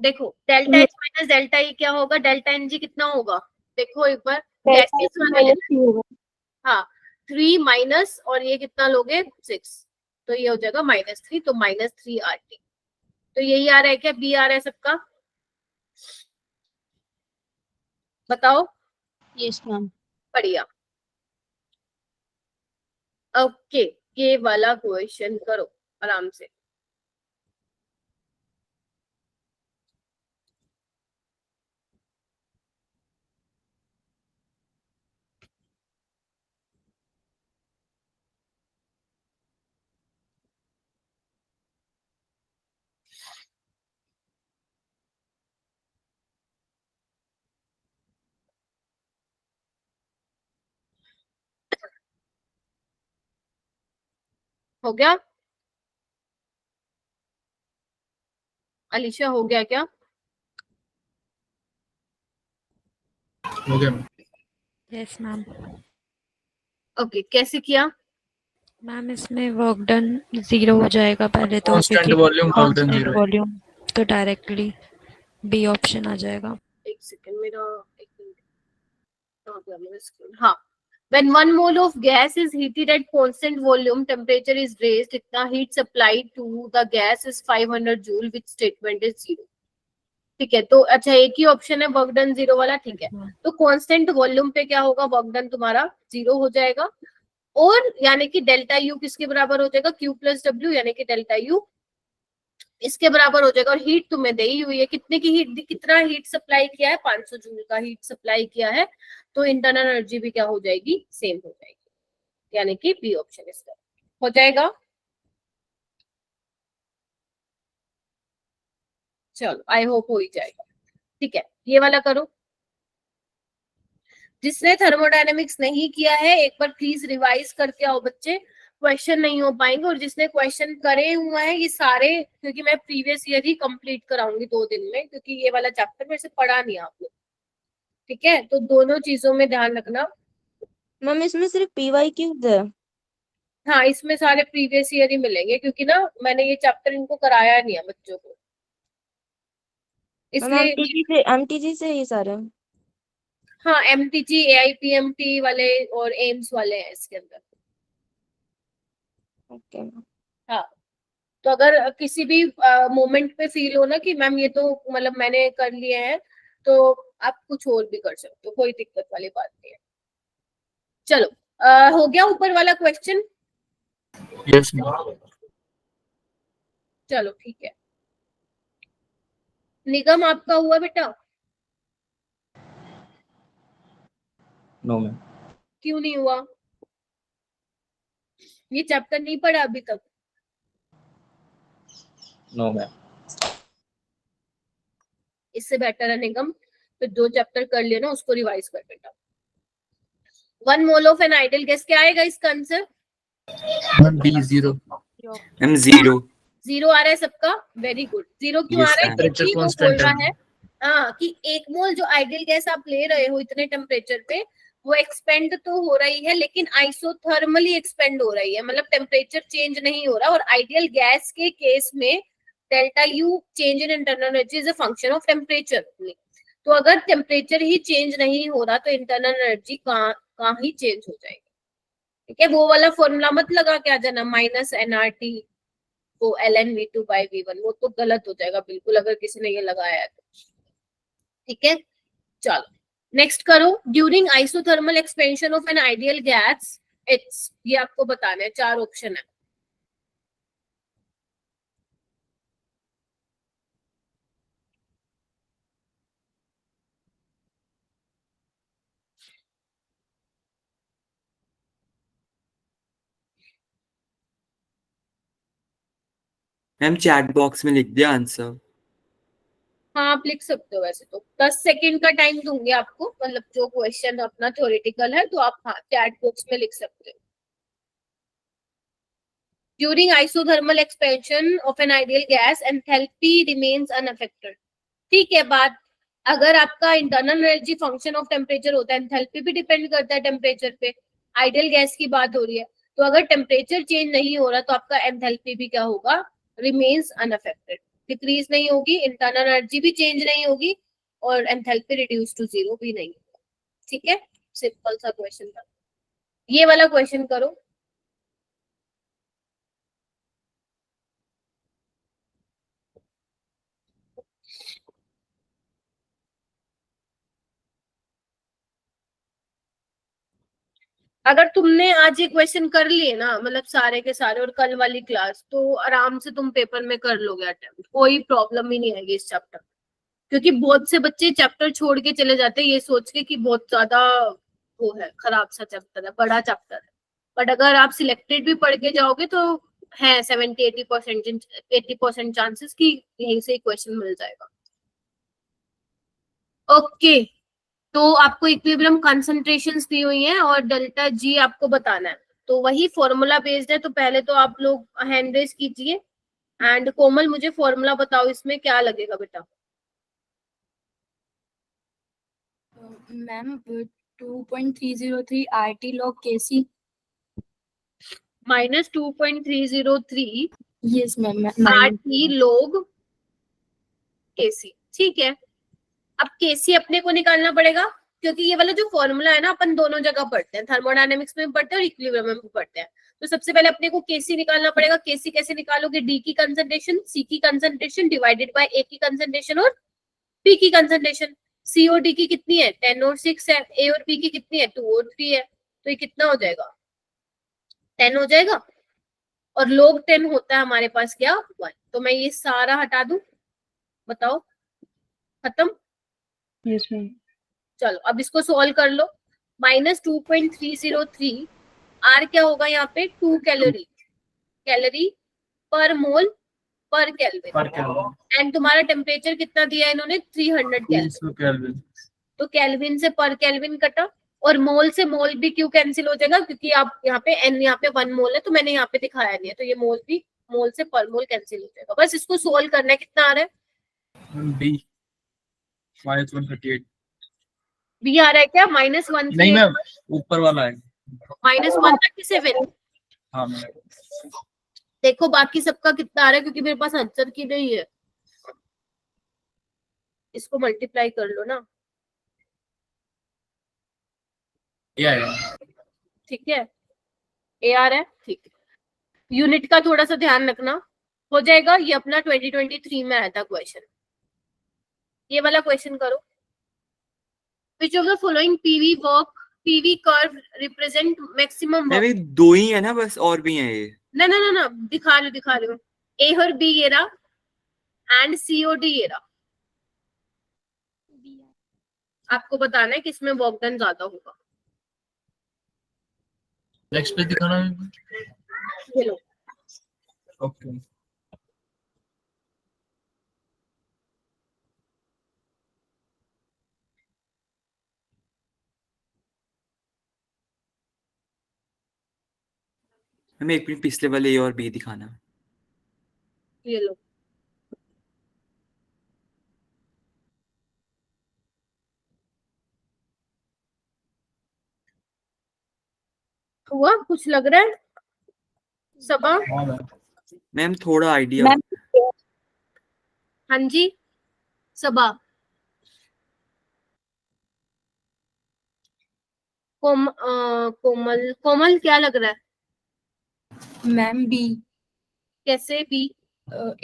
देखो delta H minus delta E क्या होगा? डेल्टा एन जी कितना होगा? देखो एक बार. गैसेस वाले -3 होगा. हाँ, 3 माइनस और ये कितना लोगे? 6. तो ये हो जाएगा -3. तो -3 RT. तो यही आ रहा है क्या? बी आ रहा है सबका? बताओ. Yes, ma'am. बढ़िया. ओके, ये वाला क्वेश्चन करो आराम से. हो गया? अलीशा हो गया क्या? हो गया. Yes ma'am. ओके, कैसे किया? मैम इसमें वर्क डन 0 हो जाएगा पहले तो, constant volume work done constant 0. Volume, तो डायरेक्टली बी ऑप्शन आ जाएगा. एक सेकंड, मेरा एक मिनट. कहाँ गया मेरा स्क्रीन? हाँ. When 1 mole of gas is heated at constant volume, temperature is raised. इतना heat supplied to the gas is 500 joule, which statement is 0. ठीक है, तो अच्छा एक ही ऑप्शन है वर्क डन 0 वाला. ठीक है, तो कांस्टेंट वॉल्यूम पे क्या होगा? वर्क डन तुम्हारा 0 हो जाएगा. और यानी कि डेल्टा यू किसके बराबर हो जाएगा? Q + W, यानी कि डेल्टा यू इसके बराबर हो जाएगा. और हीट तुम्हें दी हुई है. कितने की हीट, कितना हीट सप्लाई किया है? 500 जूल का हीट सप्लाई किया है. तो इंटरनल एनर्जी भी क्या हो जाएगी? सेम हो जाएगी. यानी कि बी ऑप्शन इसका हो जाएगा. चलो, आई होप हो ही जाएगा. ठीक है, ये वाला करो. जिसने थर्मोडायनेमिक्स नहीं किया है एक बार प्लीज रिवाइज करके आओ बच्चे. क्वेश्चन नहीं हो पाएंगे. और जिसने क्वेश्चन करे हुए हैं ये सारे, क्योंकि मैं प्रीवियस ईयर ही कंप्लीट कराऊंगी 2 दिन में, क्योंकि ये वाला चैप्टर मेरे से पढ़ा नहीं आपने. ठीक है, तो दोनों चीजों में ध्यान रखना. मैम इसमें सिर्फ PYQ है. हाँ, इसमें सारे प्रीवियस ईयर ही मिलेंगे, क्योंकि ना मैंने ये चैप्टर इनको कराया नहीं है बच्चों को, इसलिए. MTG से ये सारे. हाँ, MTG, AIPMT वाले और एम्स वाले हैं इसके अंदर. ओके. हाँ, तो अगर किसी भी मोमेंट पे फील हो ना कि मैम ये तो मतलब मैंने कर लिए हैं, तो आप कुछ और भी कर सकते हो, कोई दिक्कत वाली बात नहीं है। चलो हो गया ऊपर वाला क्वेश्चन? यस चलो ठीक है। निगम आपका हुआ बेटा? No ma'am. क्यों नहीं हुआ? ये चैप्टर नहीं पढ़ा अभी तक? No ma'am. इससे बेटर है निगम, तो 2 चैप्टर कर लिया ना, उसको रिवाइज कर बेटा। 1 mole of an ideal gas, क्या आएगा इसका आंसर? Ma'am B 0। मैम 0। 0 आ रहा है सबका? Very good. 0 क्यों आ Yes, रहा है? ma'am. क्योंकि Temperature वो बोल constant रहा है। है हाँ कि 1 मोल जो आइडियल गैस आप ले रहे हो इतने टेम्परेचर पे, वो एक्सपेंड तो हो रही है लेकिन आइसोथर्मली एक्सपेंड हो रही है, मतलब टेम्परेचर चेंज नहीं हो रहा। और आइडियल गैस के केस में delta U change in internal energy is a function of temperature. तो अगर टेम्परेचर ही चेंज नहीं हो रहा तो इंटरनल एनर्जी कहाँ ही चेंज हो जाएगी। ठीक है, वो वाला फॉर्मूला मत लगा के आ जाना माइनस nRT वो ln(V2/V1), वो तो गलत हो जाएगा बिल्कुल अगर किसी ने ये लगाया है तो। ठीक है, चलो नेक्स्ट करो। During isothermal expansion of an ideal gas it's, ये आपको बताना है, 4 ऑप्शन है। मैम चैट बॉक्स में लिख दिया आंसर। हाँ आप लिख सकते हो, वैसे तो 10 सेकेंड का टाइम दूंगी आपको, मतलब जो क्वेश्चन अपना थ्योरेटिकल है तो आप हाँ चैट बॉक्स में लिख सकते हो। During isothermal expansion of an ideal gas enthalpy remains unaffected. ठीक है, बात अगर आपका internal energy function of temperature होता है, एंथैल्पी भी डिपेंड करता है टेम्परेचर पे। आइडियल गैस की बात हो रही है, तो अगर टेम्परेचर चेंज नहीं हो रहा तो आपका एंथैल्पी भी क्या होगा? रिमेन्स अनअफेक्टेड, डिक्रीज नहीं होगी, इंटरनल एनर्जी भी चेंज नहीं होगी और एंथैल्पी रिड्यूस टू 0 भी नहीं होगा। ठीक है, सिंपल सा क्वेश्चन था। ये वाला क्वेश्चन करो। अगर तुमने आज ये क्वेश्चन कर लिए ना, मतलब सारे के सारे, और कल वाली क्लास, तो आराम से तुम पेपर में कर लोगे अटेम्प्ट, कोई प्रॉब्लम ही नहीं आएगी इस चैप्टर। क्योंकि बहुत से बच्चे चैप्टर छोड़ के चले जाते हैं ये सोच के कि बहुत ज्यादा वो है, खराब सा चैप्टर है, बड़ा चैप्टर है। बट अगर आप सिलेक्टेड भी पढ़ के जाओगे तो है 70-80% चांसेस कि यहीं से क्वेश्चन मिल जाएगा। ओके, तो आपको इक्विलिब्रियम कंसंट्रेशंस दी हुई हैं और डेल्टा जी आपको बताना है, तो वही फॉर्मूला बेस्ड है। तो पहले तो आप लोग हैंड रेज कीजिए एंड कोमल मुझे फॉर्मूला बताओ, इसमें क्या लगेगा बेटा? Ma'am 2.303 RT log KC। Minus 2.303 yes ma'am. RT log KC। ठीक है, अब केसी अपने को निकालना पड़ेगा, क्योंकि ये वाला जो फॉर्मूला है ना अपन दोनों जगह पढ़ते हैं, थर्मोडायनेमिक्स में भी पढ़ते हैं और इक्विलिब्रियम में भी पढ़ते हैं। तो सबसे पहले अपने को केसी निकालना पड़ेगा। केसी कैसे निकालोगे? डी की कंसंट्रेशन, सी की कंसंट्रेशन डिवाइडेड बाय ए की कंसंट्रेशन और पी की कंसंट्रेशन। सी और डी की कितनी है? 10 और 6 है। ए और बी की कितनी है? 2 और 3 है। तो ये कितना हो जाएगा? 10 हो जाएगा। और log 10 होता है हमारे पास क्या? 1। तो मैं ये सारा हटा दूं, बताओ खत्म? Yes ma'am. चलो अब इसको सोल्व कर लो। माइनस 2.303 आर क्या होगा यहाँ पे? 2 कैलोरी, कैलोरी पर मोल पर केल्विन। एंड तुम्हारा टेम्परेचर कितना दिया है इन्होंने? 300 केल्विन। तो केल्विन से पर केल्विन कटा, और मोल से मोल भी क्यों कैंसिल हो जाएगा? क्योंकि आप यहाँ पे एन, यहाँ पे 1 मोल है तो मैंने यहाँ पे दिखाया नहीं है, तो ये मोल भी मोल से पर मोल कैंसिल हो जाएगा। बस इसको सोल्व करना है। कितना आ रहा है? बी -138। बी आ रहा है क्या? -138? नहीं मैम, ऊपर वाला है -137। हाँ मैम। देखो बाकी सबका कितना आ रहा है, क्योंकि मेरे पास आंसर की नहीं है। इसको मल्टीप्लाई कर लो ना। ये आएगा। ठीक है, ए आ रहा है। ठीक है, यूनिट का थोड़ा सा ध्यान रखना, हो जाएगा। ये अपना 2023 में आया था क्वेश्चन। ये वाला क्वेश्चन करो। which of the following PV curve represent maximum ma'am work? ये दो ही है ना बस, और भी हैं ये? ना ना ना ना, दिखा रहे हो A और B ये रहा एंड C और D ये रहा। आपको बताना है किसमें वर्क डन ज्यादा होगा। नेक्स्ट पे दिखाना है। ये लो, ओके हमें एक मिनट पिछले वाले ए और बी दिखाना। ये लो, हुआ कुछ लग रहा है सबा? हाँ मैम। मैम थोड़ा आइडिया। मैम हाँ जी सबा। कोमल कोमल क्या लग रहा है? मैम बी, कैसे भी?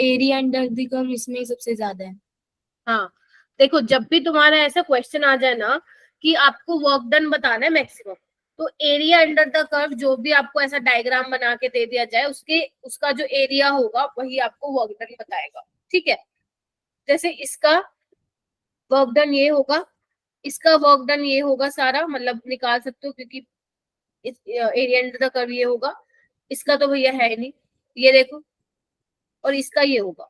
एरिया अंडर द कर्व इसमें सबसे ज्यादा है। हाँ देखो, जब भी तुम्हारा ऐसा क्वेश्चन आ जाए ना कि आपको वर्क डन बताना है मैक्सिमम, तो एरिया अंडर द कर्व जो भी आपको ऐसा डायग्राम बना के दे दिया जाए उसका जो एरिया होगा वही आपको वर्क डन बताएगा। ठीक है, जैसे इसका वर्क डन ये होगा, इसका वर्क डन ये होगा सारा, मतलब निकाल सकते हो क्योंकि एरिया अंडर द कर्व ये होगा। इसका तो भैया है नहीं, ये देखो, और इसका ये होगा।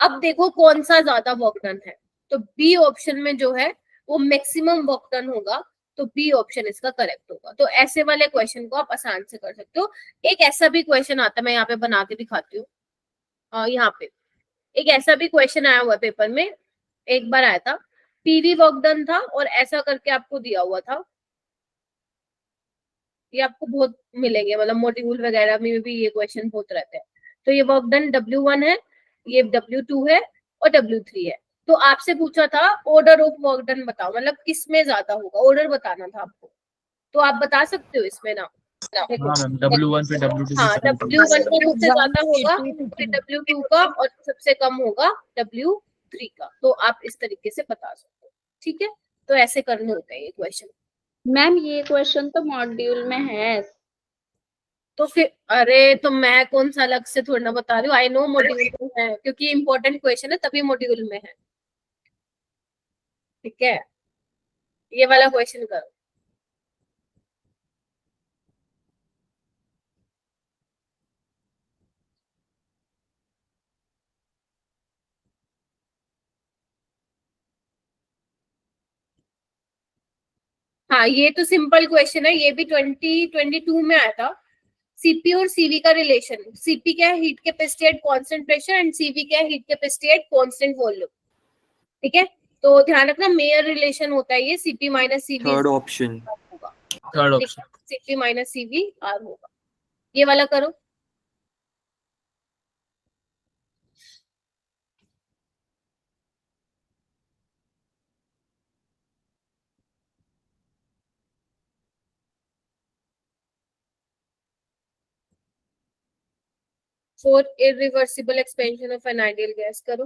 अब देखो कौन सा ज्यादा वर्क डन है, तो बी ऑप्शन में जो है वो मैक्सिमम वर्क डन होगा, तो बी ऑप्शन इसका करेक्ट होगा। तो ऐसे वाले क्वेश्चन को आप आसान से कर सकते हो। एक ऐसा भी क्वेश्चन आता है, मैं यहाँ पे बना के दिखाती हूँ। यहाँ पे एक ऐसा भी क्वेश्चन आया हुआ है पेपर में, एक बार आया था, पीवी वर्क डन था और ऐसा करके आपको दिया हुआ था। ये आपको बहुत मिलेंगे, मतलब मॉड्यूल वगैरह में भी ये क्वेश्चन बहुत रहते हैं। तो ये वर्क डन W1 है, ये W2 है और W3 है। तो आपसे पूछा था ऑर्डर ऑफ वर्क डन बताओ, मतलब किसमें ज्यादा होगा, ऑर्डर बताना था आपको। तो आप बता सकते हो इसमें ना। देखो, हाँ मैम, W1 पे W2 हाँ से W1 का सबसे ज्यादा होगा, फिर W2 का, और सबसे कम होगा W3 का। तो आप इस तरीके से बता सकते हो। ठीक है, तो ऐसे करने होते हैं ये क्वेश्चन। मैम ये क्वेश्चन तो मॉड्यूल में है। तो फिर अरे, तो मैं कौन सा अलग से थोड़ा ना बता रही हूँ, आई नो मॉड्यूल में है क्योंकि इंपॉर्टेंट क्वेश्चन है तभी मॉड्यूल में है। ठीक है, ये वाला क्वेश्चन करो। हाँ ये तो सिंपल क्वेश्चन है, ये भी 2022 में आया था। सीपी और सीवी का रिलेशन, सीपी क्या है, heat capacity at constant pressure, and CV क्या है, heat capacity at constant volume. ठीक है, तो ध्यान रखना मेयर रिलेशन होता है ये, CP minus CV third option. होगा। Third option. CP minus CV R होगा। ये वाला करो। For irreversible expansion of an ideal gas करो।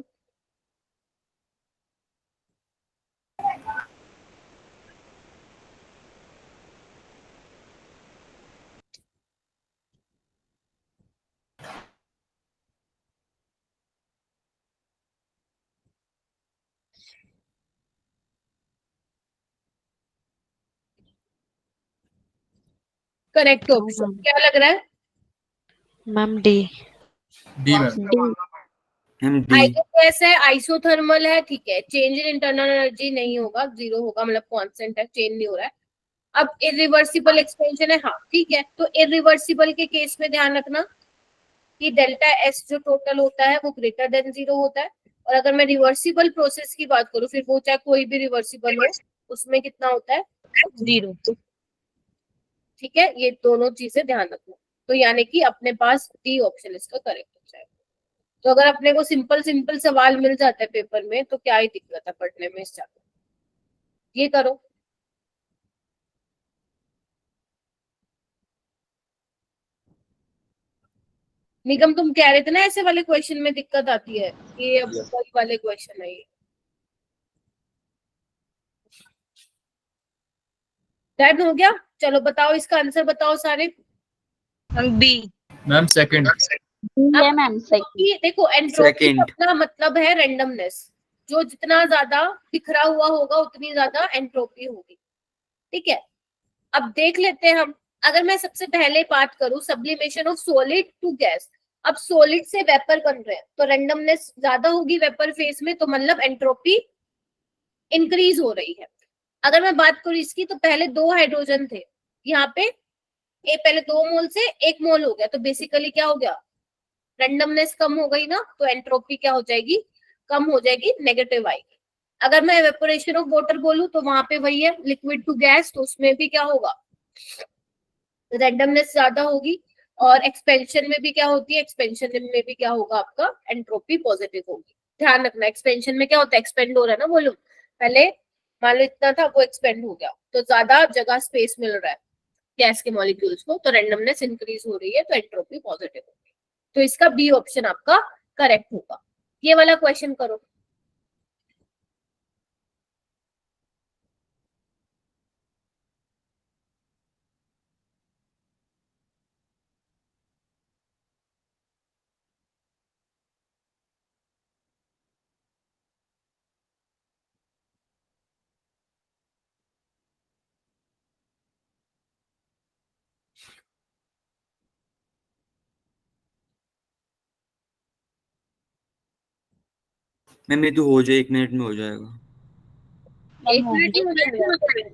करेक्ट ऑप्शन क्या लग रहा है? Ma'am D. D ma'am. हम डी। आइसोगैस है, आइसोथर्मल है, ठीक है, चेंज इन इंटरनल एनर्जी नहीं होगा, जीरो होगा, मतलब कांस्टेंट है, चेंज नहीं हो रहा है। अब इरिवर्सिबल एक्सपेंशन है, हाँ ठीक है, तो इरिवर्सिबल के केस में ध्यान रखना कि डेल्टा एस जो टोटल होता है वो ग्रेटर देन जीरो होता है। और अगर मैं रिवर्सिबल प्रोसेस की बात करूं, फिर वो चाहे कोई भी रिवर्सिबल हो, उसमें कितना होता है, जीरो। ठीक है, ये दोनों चीजें ध्यान रखना। तो यानी कि अपने पास डी ऑप्शन इसका करेक्ट हो जाएगा। तो अगर अपने को सिंपल सिंपल सवाल मिल जाता है पेपर में तो क्या ही दिक्कत है पढ़ने में इस चैप्टर। ये करो। निगम तुम कह रहे थे ना ऐसे वाले क्वेश्चन में दिक्कत आती है, ये अब वही वाले क्वेश्चन है ये। डन हो गया? चलो बताओ इसका आंसर, बताओ सारे। बी। Ma'am second. ये मैम सही। कि देखो एंट्रोपी का Second. अपना मतलब है रेंडमनेस, जो जितना ज्यादा बिखरा हुआ होगा उतनी ज्यादा एंट्रोपी होगी, ठीक है। अब देख लेते हैं हम, अगर मैं सबसे पहले बात करूं sublimation of solid to gas, अब सॉलिड से वेपर बन रहे हैं तो रेंडमनेस ज्यादा होगी वेपर फेज में, तो मतलब एंट्रोपी इंक्रीज हो रही है। अगर मैं बात करूं इसकी, तो पहले 2 हाइड्रोजन थे यहाँ पे, ये पहले 2 मोल से 1 मोल हो गया, तो बेसिकली क्या हो गया, रेंडमनेस कम हो गई ना, तो एंट्रोपी क्या हो जाएगी, कम हो जाएगी, नेगेटिव आएगी। अगर मैं एवेपोरेशन ऑफ वाटर बोलूं तो वहां पे वही है, लिक्विड टू गैस, तो उसमें भी क्या होगा, रेंडमनेस ज्यादा होगी। और एक्सपेंशन में भी क्या होती है, एक्सपेंशन में भी क्या होगा आपका, एंट्रोपी पॉजिटिव होगी। ध्यान रखना, एक्सपेंशन में क्या होता है, एक्सपेंड हो रहा है ना वॉल्यूम, पहले मान लो इतना था, वो एक्सपेंड हो गया, तो ज्यादा जगह स्पेस मिल रहा है गैस के मॉलिक्यूल्स को, तो रेंडमनेस इंक्रीज हो रही है, तो एंट्रोपी पॉजिटिव होगी। तो इसका बी ऑप्शन आपका करेक्ट होगा। ये वाला क्वेश्चन करो। मैम ये तो हो जाए, 1 मिनट में हो जाएगा। 1 मिनट में हो जाएगा।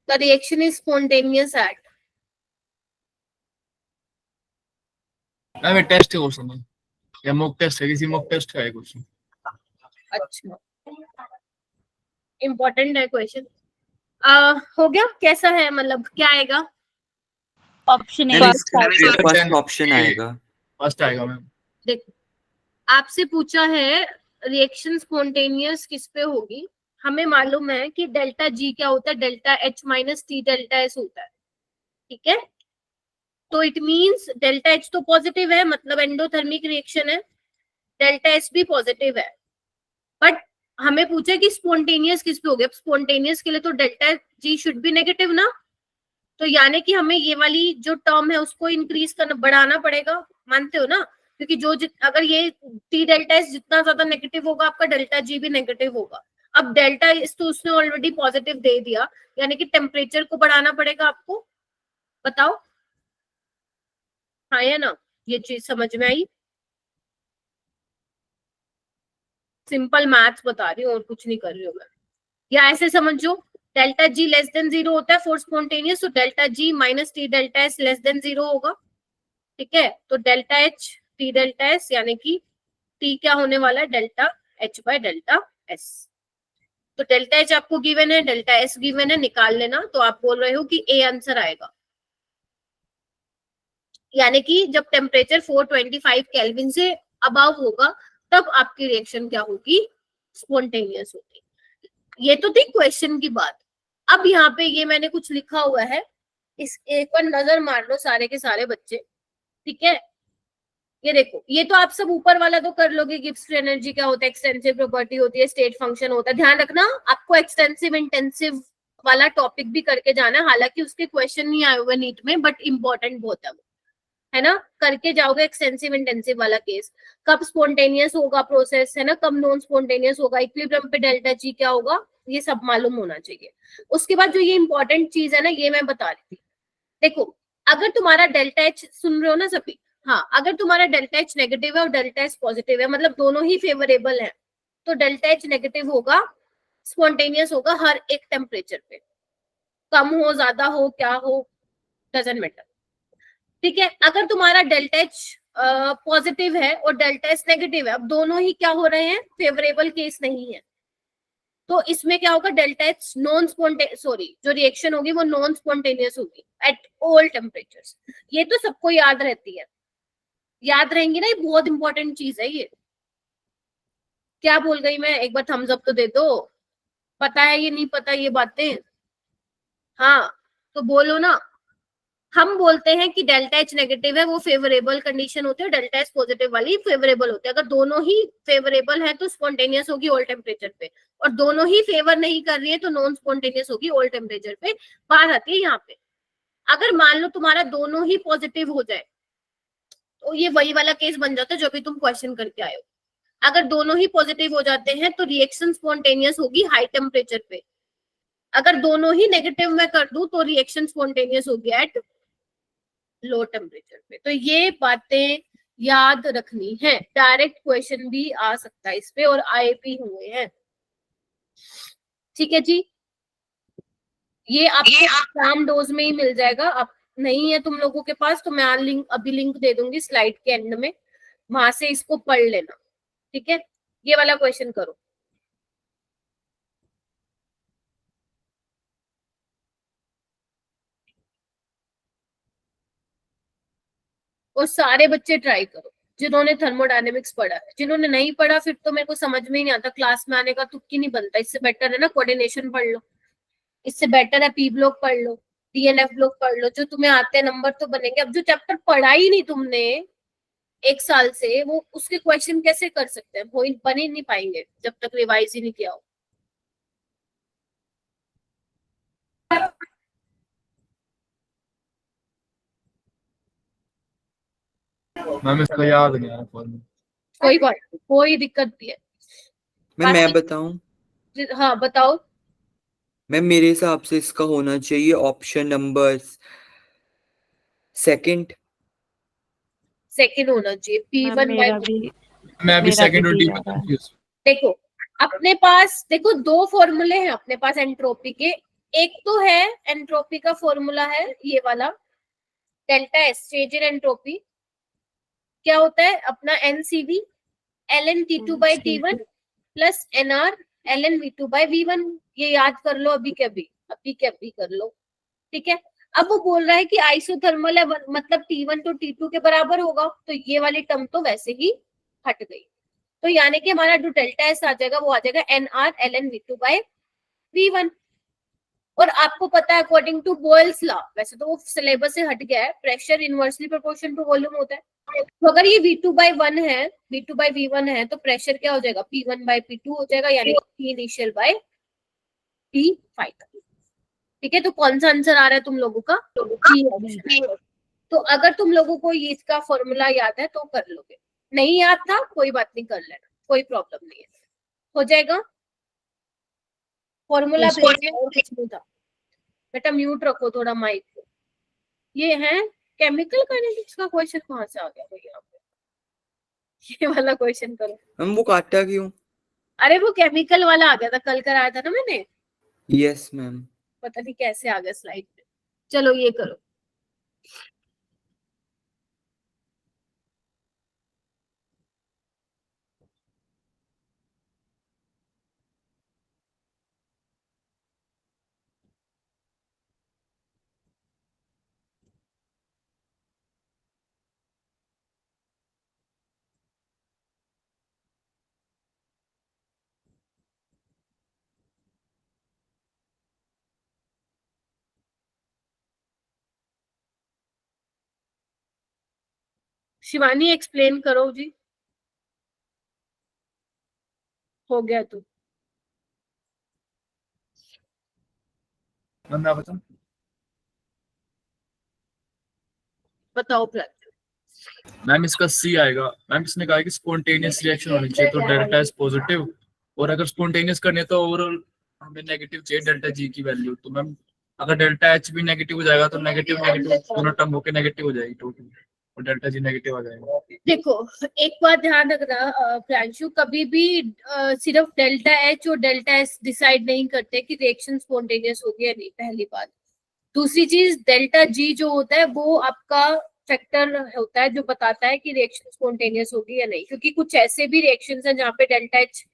The reaction is spontaneous at, ma'am ये टेस्ट है क्वेश्चन है या मॉक टेस्ट है, किसी मॉक टेस्ट का है क्वेश्चन। अच्छा इम्पोर्टेंट है क्वेश्चन। हो गया, कैसा है, मतलब क्या आएगा, ऑप्शन ए। फर्स्ट ऑप्शन आएगा। फर्स्ट आएगा मैम। देखो आपसे पूछा है रिएक्शन स्पॉन्टेनियस किस पे होगी, हमें मालूम है कि डेल्टा जी क्या होता है, delta H minus T delta S होता है, ठीक है। तो इट मींस डेल्टा एच तो पॉजिटिव है, मतलब एंडोथर्मिक रिएक्शन है, डेल्टा एस भी पॉजिटिव है, बट हमें पूछा कि स्पॉन्टेनियस किस पे हो गया, स्पॉन्टेनियस के लिए तो delta G should be negative ना, तो यानी कि हमें ये वाली जो टर्म है उसको इंक्रीज करना, बढ़ाना पड़ेगा, मानते हो ना, क्योंकि अगर ये टी डेल्टा एस जितना ज्यादा नेगेटिव होगा आपका डेल्टा जी भी नेगेटिव होगा। अब डेल्टा एस तो उसने ऑलरेडी पॉजिटिव दे दिया, यानी कि टेम्परेचर को बढ़ाना पड़ेगा आपको, बताओ हाँ या ना, ये चीज समझ में आई? सिंपल मैथ्स बता रही हूँ और कुछ नहीं कर रही हूँ मैं, या ऐसे समझो, डेल्टा जी लेस देन 0 होता है फॉर स्पॉन्टेनियस, तो delta G minus T delta S less than 0 होगा, ठीक है। तो delta H T delta S, यानी कि टी क्या होने वाला है, delta H by delta S. तो डेल्टा एच आपको गिवन है, डेल्टा एस गिवन है, निकाल लेना, तो आप बोल रहे हो कि ए आंसर आएगा, यानी कि जब टेम्परेचर 425 केल्विन से अबव होगा तब आपकी रिएक्शन क्या होगी, स्पॉन्टेनियस होगी। ये तो थी क्वेश्चन की बात। अब यहाँ पे ये मैंने कुछ लिखा हुआ है, इस एक बार नजर मार लो सारे के सारे बच्चे, ठीक है। ये देखो, ये तो आप सब ऊपर वाला तो कर लोगे, गिब्स फ्री एनर्जी क्या होता है, एक्सटेंसिव प्रॉपर्टी होती है, स्टेट फंक्शन होता है। ध्यान रखना आपको एक्सटेंसिव इंटेंसिव वाला टॉपिक भी करके जाना है, हालांकि उसके क्वेश्चन नहीं आए हुए नीट में, बट इंपॉर्टेंट बहुत है वो, है ना, करके जाओगे एक्सटेंसिव इंटेंसिव वाला केस, कब स्पॉन्टेनियस होगा प्रोसेस, है ना, कब नॉन स्पॉन्टेनियस होगा, इक्विलिब्रियम पे डेल्टा जी क्या होगा, ये सब मालूम होना चाहिए। उसके बाद जो ये इंपॉर्टेंट चीज है ना, ये मैं बता रही थी, देखो अगर तुम्हारा डेल्टा एच, सुन रहे हो ना सभी, हाँ, अगर तुम्हारा डेल्टा एच नेगेटिव है और डेल्टा एच पॉजिटिव है, मतलब दोनों ही फेवरेबल है, तो डेल्टा एच नेगेटिव होगा, स्पॉन्टेनियस होगा हर एक टेम्परेचर पे, कम हो ज्यादा हो क्या हो डजंट मैटर, ठीक है। अगर तुम्हारा डेल्टा एच पॉजिटिव है और डेल्टा एस नेगेटिव है, अब दोनों ही क्या हो रहे हैं, फेवरेबल केस नहीं है, तो इसमें क्या होगा, delta H non spontaneous, sorry, जो रिएक्शन होगी वो नॉन स्पॉन्टेनियस होगी एट ऑल टेम्परेचर्स। ये तो सबको याद रहती है, याद रहेंगी ना, ये बहुत इंपॉर्टेंट चीज है ये। क्या बोल गई मैं, एक बार थम्स अप तो दे दो, पता है ये नहीं पता ये बातें, हाँ तो बोलो ना, हम बोलते हैं कि डेल्टा एच नेगेटिव है वो फेवरेबल कंडीशन होती है, डेल्टा एच पॉजिटिव वाली फेवरेबल होती है। अगर दोनों ही फेवरेबल है तो स्पॉन्टेनियस होगी ऑल टेम्परेचर पे, और दोनों ही फेवर नहीं कर रही है तो नॉन स्पॉन्टेनियस होगी ऑल टेम्परेचर पे। बात आती है यहाँ पे, अगर मान लो तुम्हारा दोनों ही पॉजिटिव हो जाए तो ये वही वाला केस बन जाता है जो भी तुम क्वेश्चन करके आए हो। अगर दोनों ही पॉजिटिव हो जाते हैं तो रिएक्शन स्पॉन्टेनियस होगी हाई टेम्परेचर पे, अगर दोनों ही नेगेटिव में कर दूं तो रिएक्शन स्पॉन्टेनियस होगी एट लो टेम्परेचर पे। तो ये बातें याद रखनी है, डायरेक्ट क्वेश्चन भी आ सकता है इस पे और आए भी हुए हैं। ठीक है जी, ये आपको एग्जाम डोज में ही मिल जाएगा। अब नहीं है तुम लोगों के पास तो मैं अभी लिंक दे दूंगी स्लाइड के एंड में, वहां से इसको पढ़ लेना। ठीक है, ये वाला क्वेश्चन करो। और सारे बच्चे ट्राई करो जिन्होंने थर्मोडायनेमिक्स पढ़ा है, जिन्होंने नहीं पढ़ा फिर तो मेरे को समझ में ही नहीं आता, क्लास में आने का तुक्की नहीं बनता। इससे बेटर है ना कोऑर्डिनेशन पढ़ लो, इससे बेटर है पी ब्लॉक पढ़ लो, डीएनएफ ब्लॉक पढ़ लो, जो तुम्हें आते हैं नंबर तो बनेंगे। अब जो चैप्टर पढ़ा ही नहीं तुमने एक साल से, वो उसके क्वेश्चन कैसे कर सकते हैं, वो बन ही नहीं पाएंगे जब तक रिवाइज ही नहीं किया हो। मैम इसका याद नहीं आ रहा फॉर्मूला। कोई बात नहीं, कोई दिक्कत नहीं है। मैं बताऊं? हाँ बताओ। मैम मेरे हिसाब से इसका होना चाहिए ऑप्शन नंबर सेकंड होना चाहिए P1 मेरा by भी मैं अभी मेरा सेकंड और भी डी डी में आ रहा है। कंफ्यूज। देखो अपने पास, देखो दो फॉर्मूले हैं अपने पास एंट्रोपी के। एक तो है एंट्रोपी का फॉर्मूला है ये वाला, delta S change in entropy क्या होता है अपना NCV ln T2 by T1 plus NR ln V2 by V1। ये याद कर लो अभी के अभी कर लो। ठीक है, अब वो बोल रहा है कि आइसोथर्मल है मतलब T1 तो T2 के बराबर होगा, तो ये वाली टर्म तो वैसे ही हट गई। तो यानी कि हमारा जो डेल्टा एस आ जाएगा वो आ जाएगा NR ln V2 by V1। और आपको पता है अकॉर्डिंग टू बॉयल्स लॉ, वैसे तो वो सिलेबस से हट गया है, pressure inversely proportion to volume होता है। तो अगर ये V2 by 1 है, V2 by V1 है, तो प्रेशर क्या हो जाएगा P1 by P2 हो जाएगा, यानी P initial by P final. ठीक है, तो कौन सा आंसर आ रहा है तुम लोगों का? तो अगर तुम लोगों को ये इसका फॉर्मूला याद है तो कर लोगे, नहीं याद था कोई बात नहीं, कर लेना, कोई प्रॉब्लम नहीं है, हो जाएगा। फॉर्मूला और कुछ नहीं था बेटा, म्यूट रखो थोड़ा माइक को। ये है केमिकल काइनेटिक्स का क्वेश्चन, कहाँ से आ गया भाई यहाँ पे? ये वाला क्वेश्चन करो। हम वो काटा क्यों? अरे वो केमिकल वाला आ गया था, कल कराया था ना मैंने। Yes ma'am. पता नहीं कैसे आ गया स्लाइड पे। चलो ये करो। शिवानी एक्सप्लेन करो जी, हो गया तो। मैं बताऊं? बताओ प्राची। मैम इसका सी आएगा। मैम इसने कहा कि स्पॉन्टेनियस रिएक्शन होनी चाहिए, तो डेल्टा एस पॉजिटिव, और अगर स्पॉन्टेनियस करने तो ओवरऑल हमें नेगेटिव चाहिए डेल्टा जी की वैल्यू। तो मैम अगर डेल्टा एच भी नेगेटिव हो जाएगा तो नेगेटिव दोनों टर्म होकर नेगेटिव हो जाएगी टोटल, और डेल्टा जी नेगेटिव आ जाएगा। देखो एक बात ध्यान रखना प्रांशु, कभी भी सिर्फ डेल्टा एच और डेल्टा एस डिसाइड नहीं करते कि रिएक्शन स्पॉन्टेनियस होगी या नहीं, पहली बात। दूसरी चीज डेल्टा जी जो होता है वो आपका फैक्टर होता है जो बताता है कि रिएक्शन स्पॉन्टेनियस होगी या नहीं, क्योंकि कुछ ऐसे भी रिएक्शंस हैं जहाँ पे डेल्टा एच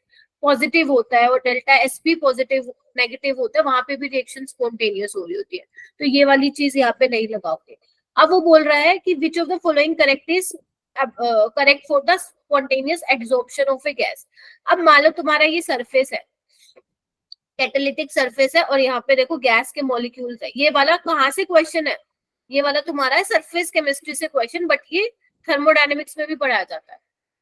पॉजिटिव होता है और डेल्टा एस भी पॉजिटिव नेगेटिव होता है, वहां पे भी रिएक्शन स्पॉन्टेनियस हो रही होती है। तो ये वाली चीज यहाँ पे नहीं लगाओगे। अब वो बोल रहा है कि which of the following correct is correct for the spontaneous absorption of A gas. अब मान लो तुम्हारा ये सरफेस है, कैटालिटिक सरफेस है, और यहाँ पे देखो गैस के मॉलिक्यूल्स है। ये वाला कहाँ से क्वेश्चन है? ये वाला तुम्हारा है सरफेस केमिस्ट्री से क्वेश्चन, बट ये थर्मोडायनेमिक्स में भी पढ़ाया जाता है।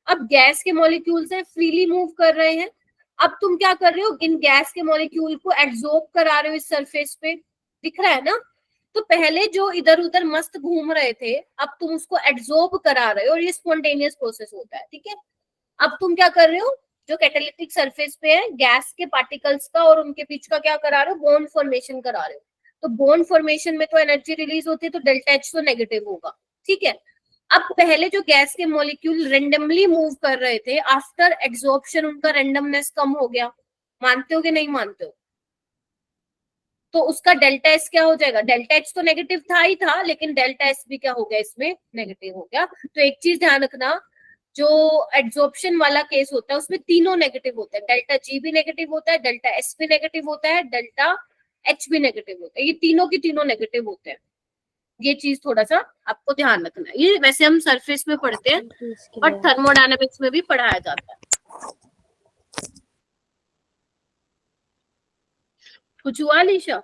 अब गैस के मॉलिक्यूल्स है, फ्रीली मूव कर रहे हैं। अब तुम क्या कर रहे हो, इन गैस के मॉलिक्यूल को एब्जॉर्ब करा रहे हो इस सरफेस पे, दिख रहा है ना। तो पहले जो इधर उधर मस्त घूम रहे थे, अब तुम उसको एब्जॉर्ब करा रहे हो और ये स्पॉन्टेनियस प्रोसेस होता है, ठीक है। अब तुम क्या कर रहे हो, जो कैटालिटिक सरफेस पे है गैस के पार्टिकल्स का और उनके बीच का क्या करा रहे हो, बॉन्ड फॉर्मेशन करा रहे हो। तो बॉन्ड फॉर्मेशन में तो एनर्जी रिलीज होती है, तो डेल्टा एच तो नेगेटिव होगा, ठीक है। अब पहले जो गैस के मॉलिक्यूल रेंडमली मूव कर रहे थे, आफ्टर एब्जॉर्प्शन उनका रेंडमनेस कम हो गया, मानते हो कि नहीं मानते हो। तो उसका डेल्टा एस क्या हो जाएगा, डेल्टा एच तो नेगेटिव था ही था, लेकिन डेल्टा एस भी क्या हो गया, इसमें नेगेटिव हो गया। तो एक चीज ध्यान रखना, जो एब्जॉर्प्शन वाला केस होता है उसमें तीनों नेगेटिव होते हैं, डेल्टा जी भी नेगेटिव होता है, डेल्टा एस भी नेगेटिव होता है, डेल्टा एच भी नेगेटिव होता है, ये तीनों की तीनों नेगेटिव होते हैं। ये चीज थोड़ा सा आपको ध्यान रखना है। ये वैसे हम सरफेस में पढ़ते हैं, बट थर्मोडायनेमिक्स में भी पढ़ाया जाता है। कुछ हुआ अलीशा?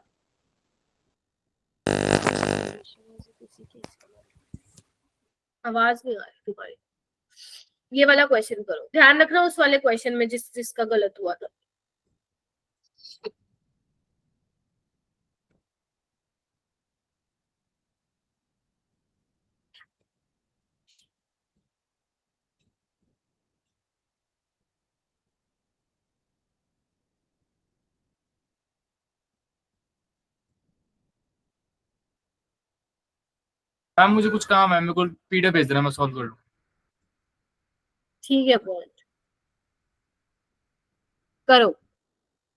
आवाज नहीं आ रही तुम्हारी। ये वाला क्वेश्चन करो, ध्यान रखना उस वाले क्वेश्चन में जिसका गलत हुआ था। मैम मुझे कुछ काम है, मेरे को पीडीएफ भेज देना, मैं सॉल्व कर लूँ। ठीक है पॉइंट करो,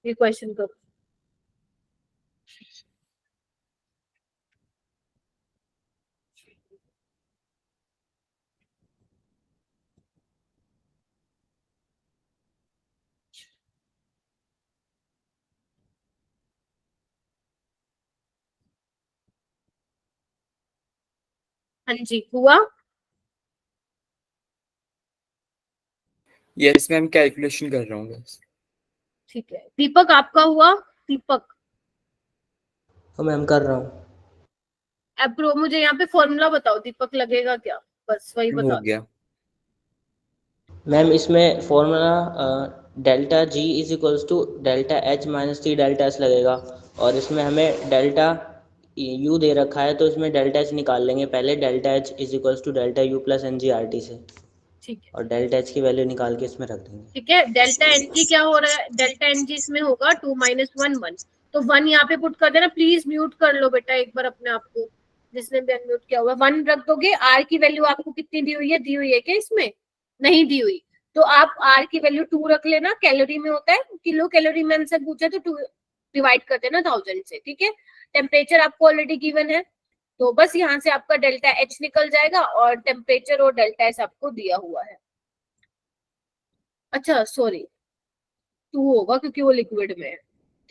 ये क्वेश्चन करो। हाँ जी, हुआ। यस मैम, कैलकुलेशन कर रहा हूँ बस। ठीक है, दीपक आपका हुआ? दीपक तो मैम कर रहा हूँ। अप्रो मुझे यहाँ पे फॉर्मूला बताओ, दीपक लगेगा क्या, बस वही हो बता। गया मैम इसमें formula delta G is equals to delta H minus T delta S लगेगा, और इसमें हमें डेल्टा यू दे रखा है, तो इसमें डेल्टा एच निकाल लेंगे पहले। Delta H is equals to delta U plus N G R T से, ठीक है, और डेल्टा एच की वैल्यू निकाल के इसमें रख देंगे। ठीक है। डेल्टा एन जी क्या हो रहा है, डेल्टा एन जी इसमें होगा 2 - 1 1, तो 1 यहाँ पे पुट कर देना। प्लीज म्यूट कर लो बेटा एक बार अपने आप को, जिसने भी अनम्यूट किया हुआ। 1 रख दोगे। आर की वैल्यू आपको कितनी दी हुई है, दी हुई है क्या इसमें, नहीं दी हुई, तो आप आर की वैल्यू 2 रख लेना। कैलोरी में होता है, किलो कैलोरी में आंसर पूछा तो 2 डिवाइड कर देना 1000 से, ठीक है। टेम्परेचर आपको ऑलरेडी गिवन है, तो बस यहाँ से आपका डेल्टा एच निकल जाएगा, और टेम्परेचर और डेल्टा एस आपको दिया हुआ है। अच्छा सॉरी, 2 होगा क्योंकि वो लिक्विड में है,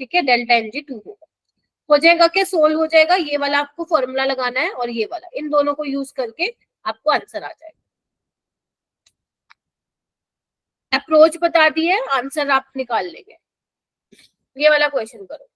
ठीक है। डेल्टा एन जी 2 होगा। हो जाएगा क्या, सोल्व हो जाएगा। ये वाला आपको फॉर्मूला लगाना है, और ये वाला, इन दोनों को यूज करके आपको आंसर आ जाएगा। अप्रोच बता दिए, आंसर आप निकाल लेंगे। ये वाला क्वेश्चन करो।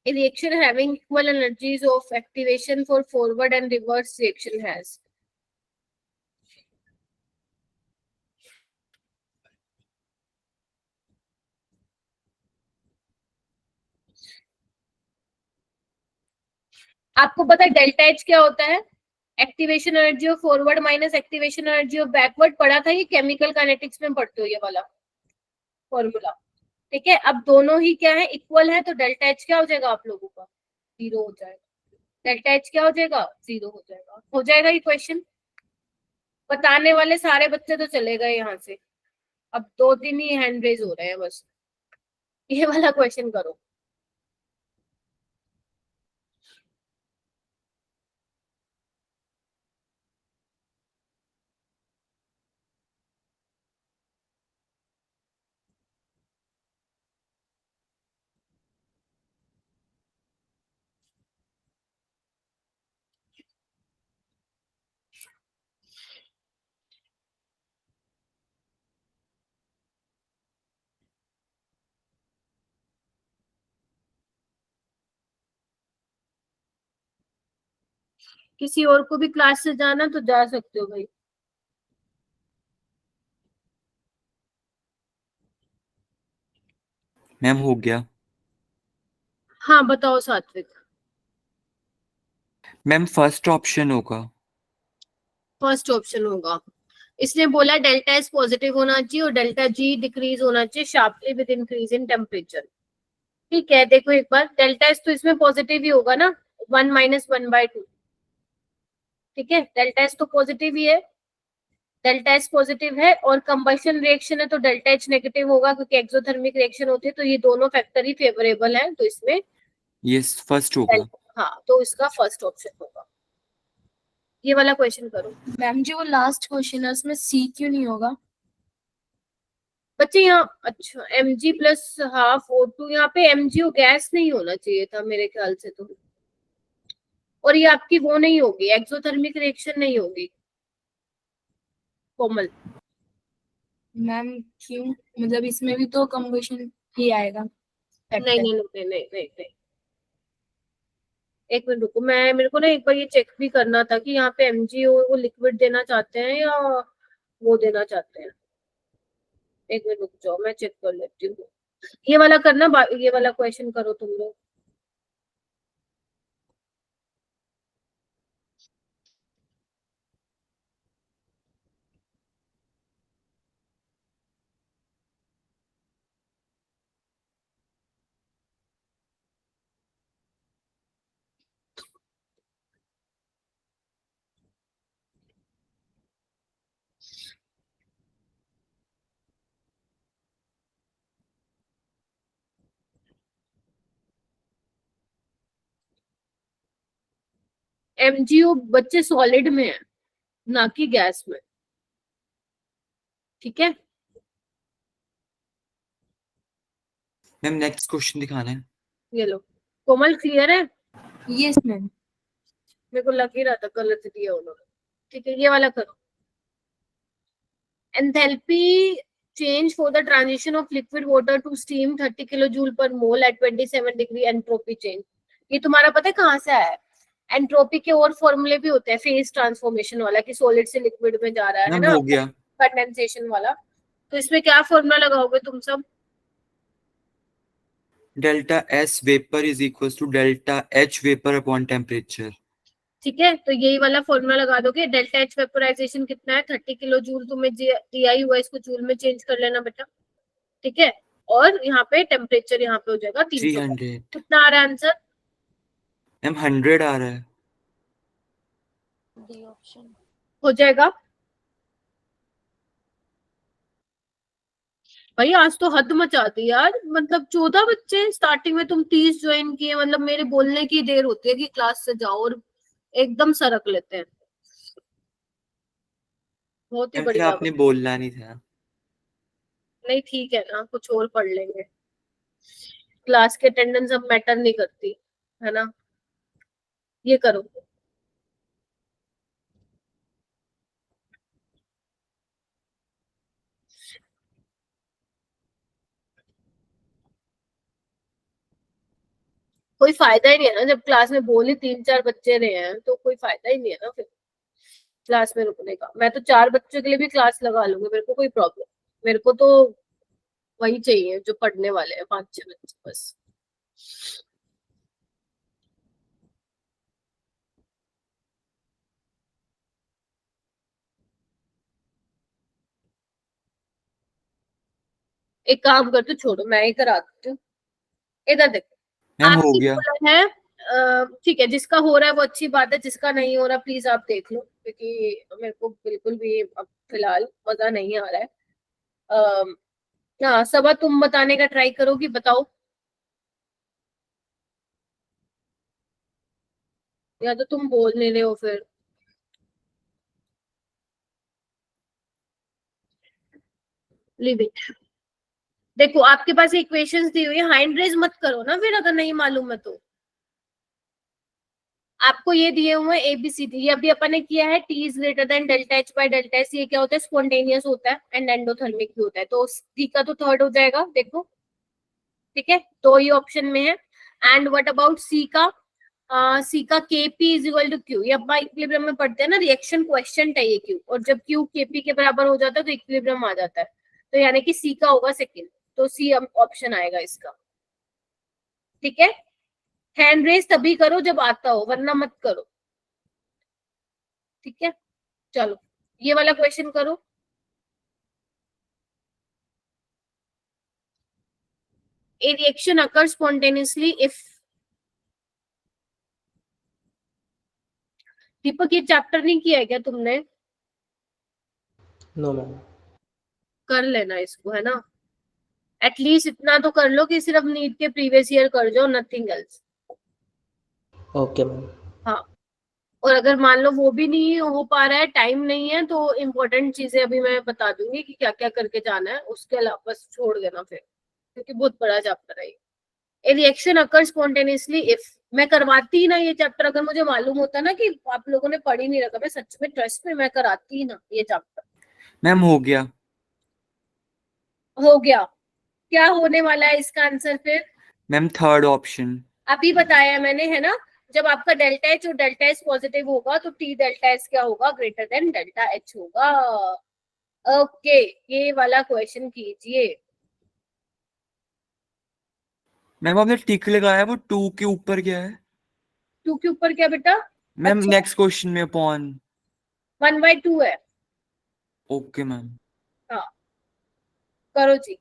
A reaction having equal energies of activation for forward and reverse reaction has. आपको पता है डेल्टा एच क्या होता है, activation energy of forward minus activation energy of backward. पढ़ा था ये, केमिकल काइनेटिक्स में पढ़ते हो ये वाला फॉर्मूला, ठीक है। अब दोनों ही क्या है, इक्वल है, तो डेल्टा एच क्या हो जाएगा आप लोगों का, 0 हो जाएगा। डेल्टा एच क्या हो जाएगा, 0 हो जाएगा। हो जाएगा ये क्वेश्चन। बताने वाले सारे बच्चे तो चले गए यहाँ से, अब 2-3 ही हैंड रेज हो रहे हैं बस। ये वाला क्वेश्चन करो। किसी और को भी क्लास से जाना तो जा सकते हो भाई। मैम हो गया। हाँ बताओ सात्विक। मैम फर्स्ट ऑप्शन होगा। फर्स्ट ऑप्शन होगा, इसने बोला डेल्टा एस पॉजिटिव होना चाहिए और डेल्टा जी डिक्रीज होना चाहिए sharply with increase in temperature. ठीक है, देखो एक बार, डेल्टा एस तो इसमें पॉजिटिव ही होगा ना, 1 - 1/2। ठीक है, डेल्टा एस तो पॉजिटिव ही है, डेल्टा एस पॉजिटिव है और कंबशन रिएक्शन है तो डेल्टा एच नेगेटिव होगा क्योंकि एक्सोथर्मिक रिएक्शन होती है, तो ये दोनों फैक्टर ही फेवरेबल है, तो इसमें ये फर्स्ट होगा। हाँ तो इसका फर्स्ट ऑप्शन होगा। ये वाला क्वेश्चन करो। मैम जी वो लास्ट क्वेश्चन है उसमें सी क्यों नहीं होगा? बच्चे यहाँ, अच्छा Mg+½ यहाँ पे MgO गैस नहीं होना चाहिए था मेरे ख्याल से तो, और ये आपकी वो नहीं होगी, एक्सोथर्मिक रिएक्शन नहीं होगी कोमल। मैम क्यों, मतलब इसमें भी तो कंबशन ही आएगा। नहीं नहीं नहीं नहीं नहीं नहीं, नहीं। एक मिनट रुको, मेरे को ना एक बार ये चेक भी करना था कि यहाँ पे MgO वो लिक्विड देना चाहते हैं या वो देना चाहते हैं। एक मिनट रुक जाओ, मैं चेक कर लेती हूँ। ये वाला करना, ये वाला क्वेश्चन करो तुम लोग। MgO बच्चे सॉलिड में है ना कि गैस में। ठीक है, मैम नेक्स्ट क्वेश्चन दिखाना है। ये लो कोमल, क्लियर है? Yes ma'am. मेरे को लग ही रहा था गलत दिया उन्होंने। ठीक है, ये वाला करो। Enthalpy change for the transition of liquid water to steam 30 kilojoule पर मोल at 27 डिग्री एंट्रोपी चेंज। ये तुम्हारा पता है कहाँ से आया है? एंट्रोपी के और फॉर्मूले भी होते हैं, फेज ट्रांसफॉर्मेशन वाला कि सॉलिड से लिक्विड में जा रहा है मैम ना, हो गया। कंडेंसेशन वाला। तो इसमें क्या फॉर्मूला लगाओगे तुम सब? Delta S vapour is equal to delta H vapour upon temperature. ठीक है, तो यही वाला फॉर्मूला लगा दोगे। डेल्टा एच वेपोराइजेशन कितना है, 30 किलो जूल तुम्हें दिया ही हुआ, इसको जूल में चेंज कर लेना बेटा। ठीक है, और यहाँ पे टेम्परेचर यहाँ पे हो जाएगा 300। 300। कितना आ रहा है आंसर? मैम 100 आ रहा है। डी ऑप्शन हो जाएगा भाई, आज तो हद मचा दी यार, मतलब 14 बच्चे, स्टार्टिंग में तुम 30 ज्वाइन किए, मतलब मेरे बोलने की देर होती है कि क्लास से जाओ और एकदम सरक लेते हैं। बहुत ही मैम फिर बढ़िया। आपने बोलना नहीं था। नहीं ठीक है ना, कुछ और पढ़ लेंगे, क्लास की अटेंडेंस अब मैटर नहीं करती है ना। ये करो। कोई फायदा ही नहीं है ना, जब क्लास में बोल ही 3-4 बच्चे रहे हैं तो कोई फायदा ही नहीं है ना फिर क्लास में रुकने का। मैं तो 4 बच्चों के लिए भी क्लास लगा लूंगी, मेरे को कोई प्रॉब्लम। मेरे को तो वही चाहिए जो पढ़ने वाले हैं, 5-6 बच्चे बस। एक काम कर, तो छोड़ो मैं ही करा देती हूँ। इधर देखो, मैम हो आपकी गया। बोला है ठीक है, जिसका हो रहा है वो अच्छी बात है, जिसका नहीं हो रहा प्लीज आप देख लो, क्योंकि मेरे को बिल्कुल भी अब फिलहाल मजा नहीं आ रहा है। हाँ सबा, तुम बताने का ट्राई करोगी, बताओ, या तो तुम बोल नहीं रहे हो फिर। Leave it. देखो आपके पास इक्वेशंस दी हुई है, हैंड रेज मत करो ना फिर अगर नहीं मालूम है तो। आपको ये दिए हुए ABCD, ये अभी अपन ने किया है, T is greater than delta H by delta S. ये क्या होता है, स्पॉन्टेनियस होता है एंड एंडोथर्मिक भी होता है, तो D का तो थर्ड हो जाएगा देखो। ठीक है, तो ये ऑप्शन में है। एंड व्हाट अबाउट C का? सी का Kp is equal to Q, ये अपना इक्विलिब्रियम में पढ़ते हैं ना, रिएक्शन क्वेश्चन है ये क्यू, और जब क्यू Kp के बराबर हो जाता है तो इक्विलिब्रियम आ जाता है, तो यानी कि सी का होगा सेकंड, तो सी ऑप्शन आएगा इसका। ठीक है, हैंड रेस तभी करो जब आता हो, वरना मत करो। ठीक है, चलो ये वाला क्वेश्चन करो। A reaction occurs spontaneously if, दीपक ये चैप्टर नहीं किया है क्या तुमने? No ma'am. कर लेना इसको, है ना, एटलीस्ट इतना तो कर लो कि सिर्फ नीट के प्रीवियस ईयर कर जाओ, नथिंग एल्स। Okay ma'am. हाँ, और अगर मान लो वो भी नहीं हो पा रहा है, टाइम नहीं है, तो इम्पोर्टेंट चीजें अभी मैं बता दूंगी कि क्या क्या करके जाना है, उसके अलावा बस छोड़ देना फिर, क्योंकि बहुत बड़ा चैप्टर है ये। ए रिएक्शन अकर स्पॉन्टेनियसली इफ, मैं करवाती ही ना ये चैप्टर, अगर मुझे मालूम होता ना कि आप लोगों ने पढ़ ही नहीं रखा, मैं सच में ट्रस्ट में मैं कराती ही ना ये चैप्टर। मैम हो गया। हो गया, क्या होने वाला है इसका आंसर फिर? Ma'am third option. अभी बताया मैंने, है ना, जब आपका डेल्टा एच और डेल्टा एस पॉजिटिव होगा तो टी डेल्टा एस क्या होगा, ग्रेटर देन डेल्टा एच होगा। ओके, ये वाला क्वेश्चन कीजिए। मैम आपने टिक लगाया, वो 2 के ऊपर क्या है? 2 के ऊपर क्या बेटा? मैम अच्छा, नेक्स्ट क्वेश्चन में अपॉन। 1/2 है। Okay ma'am. हाँ, करो जी।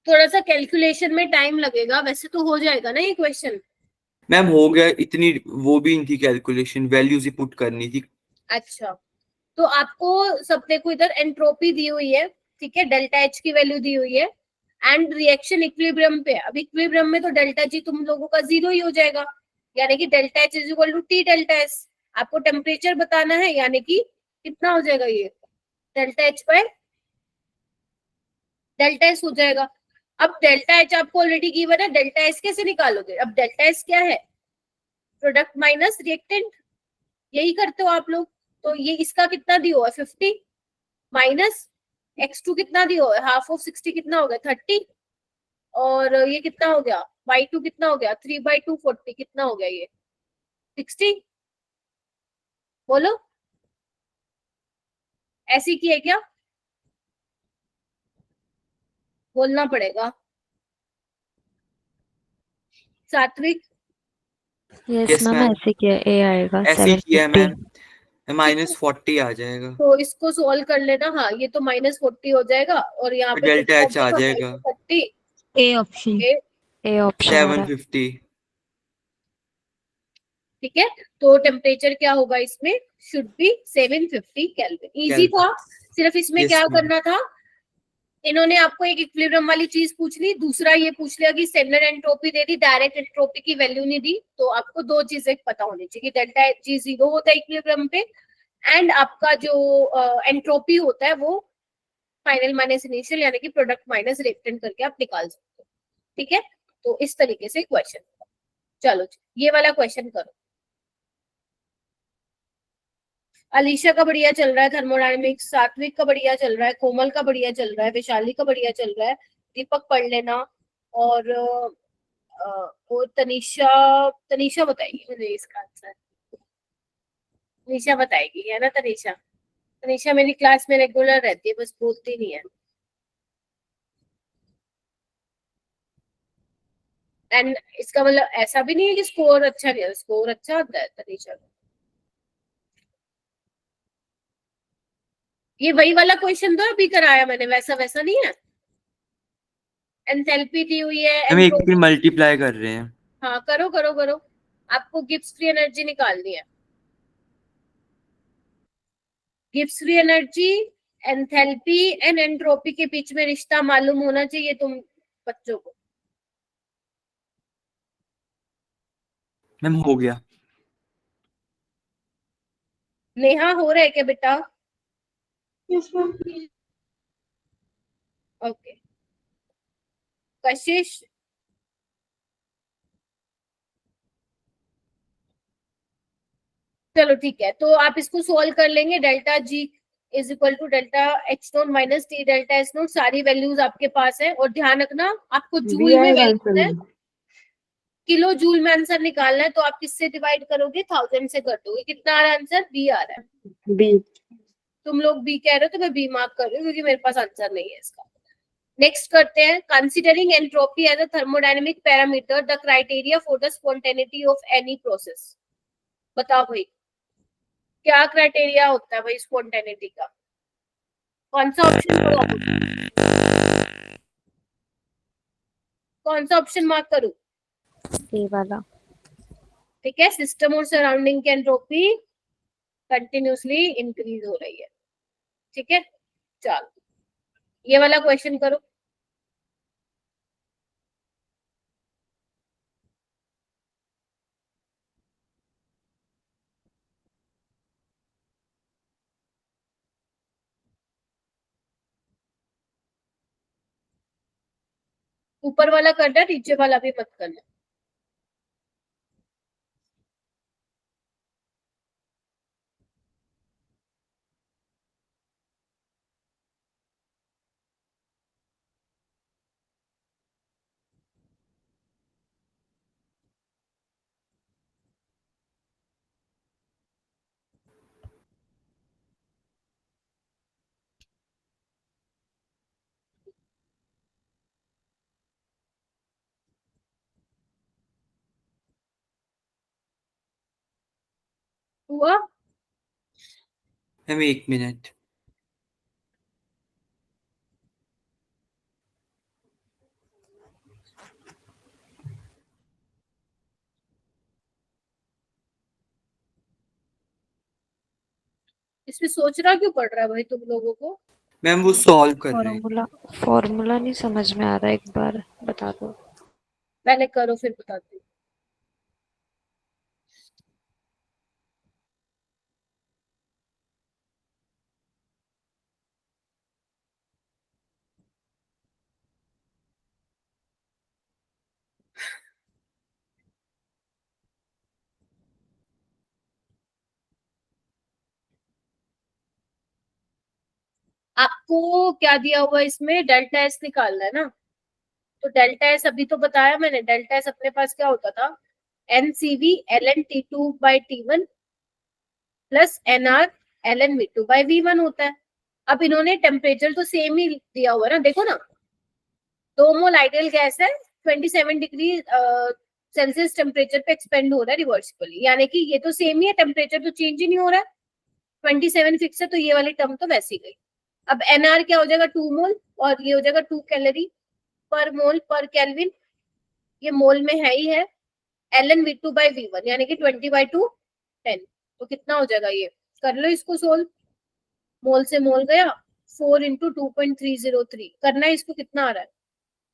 थोड़ा सा कैलकुलेशन में टाइम लगेगा, वैसे तो हो जाएगा ना ये क्वेश्चन। मैम हो गया, इतनी वो भी इनकी कैलकुलेशन वैल्यूज ही पुट करनी थी। अच्छा, तो आपको सब देखो, इधर एंट्रोपी दी हुई है, ठीक है, डेल्टा एच की वैल्यू दी हुई है, एंड रिएक्शन इक्विलिब्रियम पे। अब इक्विलिब्रियम में तो डेल्टा जी तुम लोगों का 0 ही हो जाएगा, यानी कि delta H is equal to T delta S. आपको टेम्परेचर बताना है, यानी कि कितना हो जाएगा ये, delta H by delta S हो जाएगा। अब डेल्टा एच आपको ऑलरेडी गिवन है, डेल्टा एस कैसे निकालोगे? अब डेल्टा एस क्या है, प्रोडक्ट माइनस रिएक्टेंट, यही करते हो आप लोग। तो ये इसका कितना दिया हुआ है, 50 माइनस x2 कितना दिया हुआ है, हाफ ऑफ 60 कितना हो गया, 30, और ये कितना हो गया, y2 कितना हो गया, 3/2 40 कितना हो गया, ये 60। बोलो, ऐसी की है क्या? बोलना पड़ेगा। सात्विक, यस यस मैम, मैम, ऐसे किया, ए आएगा ऐसे ही किया है 750। मैम। -40 आ जाएगा, तो इसको सोल्व कर लेना। हाँ, ये तो -40 हो जाएगा, और यहाँ पे डेल्टा कितना एच आ जाएगा 30, ए ऑप्शन। ए ऑप्शन आ रहा है। 750। ठीक है, तो टेम्परेचर क्या होगा इसमें, शुड बी 750 केल्विन। इजी था, सिर्फ इसमें Yes, क्या ma'am. करना था, इन्होंने आपको एक इक्विलिब्रियम वाली चीज पूछ ली, दूसरा ये पूछ लिया कि स्टैंडर्ड एंट्रोपी दे दी, डायरेक्ट एंट्रोपी की वैल्यू नहीं दी। तो आपको दो चीजें पता होनी चाहिए कि डेल्टा जी 0 होता है इक्विलिब्रियम पे, एंड आपका जो एंट्रोपी होता है वो फाइनल माइनस इनिशियल, यानी कि प्रोडक्ट माइनस रिएक्टेंट करके आप निकाल सकते हो। ठीक है, तो इस तरीके से क्वेश्चन। चलो ये वाला क्वेश्चन करो। अलीशा का बढ़िया चल रहा है थर्मोडायनेमिक्स, सात्विक का बढ़िया चल रहा है, कोमल का बढ़िया चल रहा है, वैशाली का बढ़िया चल रहा है, दीपक पढ़ लेना, और वो तनीषा, तनीषा बताएगी मुझे इसका आंसर। तनीषा बताएगी, है ना तनीषा? तनीषा मेरी क्लास में रेगुलर रहती है, बस बोलती नहीं है। एंड इसका मतलब ऐसा भी नहीं है कि स्कोर अच्छा नहीं है, स्कोर अच्छा होता है तनीषा का। ये वही वाला क्वेश्चन तो अभी कराया मैंने, वैसा वैसा नहीं है। एंथैल्पी दी हुई है, हम एक फिर मल्टीप्लाई कर रहे हैं। हाँ करो करो करो, आपको गिब्स फ्री एनर्जी निकालनी है। Gibbs free energy, enthalpy and entropy के बीच में रिश्ता मालूम होना चाहिए तुम बच्चों को। मैम हो गया। नेहा हो रहा है क्या बेटा? ओके। कशिश, चलो ठीक है, तो आप इसको सोल्व कर लेंगे। Delta G is equal to delta H naught minus T delta S naught, सारी वैल्यूज आपके पास है। और ध्यान रखना आपको जूल में वैल्यूज है, किलो जूल में आंसर निकालना है, तो आप किससे डिवाइड करोगे? 1000 से कर दोगे। कितना आ रहा है आंसर? बी आ रहा है। बी। तुम लोग बी कह रहे हो तो मैं बी मार्क कर रही हूँ क्योंकि मेरे पास आंसर नहीं है इसका। नेक्स्ट करते हैं, considering entropy as a thermodynamic parameter, the criteria for the spontaneity of any process. बताओ भाई, क्या क्राइटेरिया होता है भाई स्पॉन्टेनिटी का? कौन सा ऑप्शन करो? कौन सा ऑप्शन मार्क करूं? ए वाला। ठीक है, सिस्टम और सराउंडिंग की एंट्रोपी कंटिन्यूसली इंक्रीज हो रही है। ठीक है, चलो ये वाला क्वेश्चन करो। ऊपर वाला करना, नीचे वाला भी मत करना। हुआ? Ma'am 1 minute. इसमें सोचना क्यों पड़ रहा है भाई तुम लोगों को? मैम वो सॉल्व कर रहे हैं। फॉर्मूला फॉर्मूला नहीं समझ में आ रहा, एक बार बता दो। पहले करो फिर बताती हूँ। आपको क्या दिया हुआ है इसमें? डेल्टा एस निकालना है ना, तो डेल्टा एस अभी तो बताया मैंने। डेल्टा एस अपने पास क्या होता था? NCV L N T two by T one plus N R L N V two by V one होता है। अब इन्होंने टेम्परेचर तो सेम ही दिया हुआ है ना, देखो ना, 2 मोल आइडियल गैस है, 27 डिग्री सेल्सियस टेम्परेचर पे एक्सपेंड हो रहा है रिवर्सिबली, यानी कि ये तो सेम ही है, टेम्परेचर तो चेंज ही नहीं हो रहा है। 27 फिक्स है, तो ये वाली टर्म तो वैसी गई। अब एनआर क्या हो जाएगा? 2 मोल, और ये हो जाएगा 2 कैलोरी पर मोल पर केल्विन, ये मोल में है ही है। L N V two by V one यानी कि 20/2 10, तो कितना हो जाएगा ये? कर लो इसको सोल्व। मोल से मोल गया, 4 इंटू 2.303 करना है इसको। कितना आ रहा है?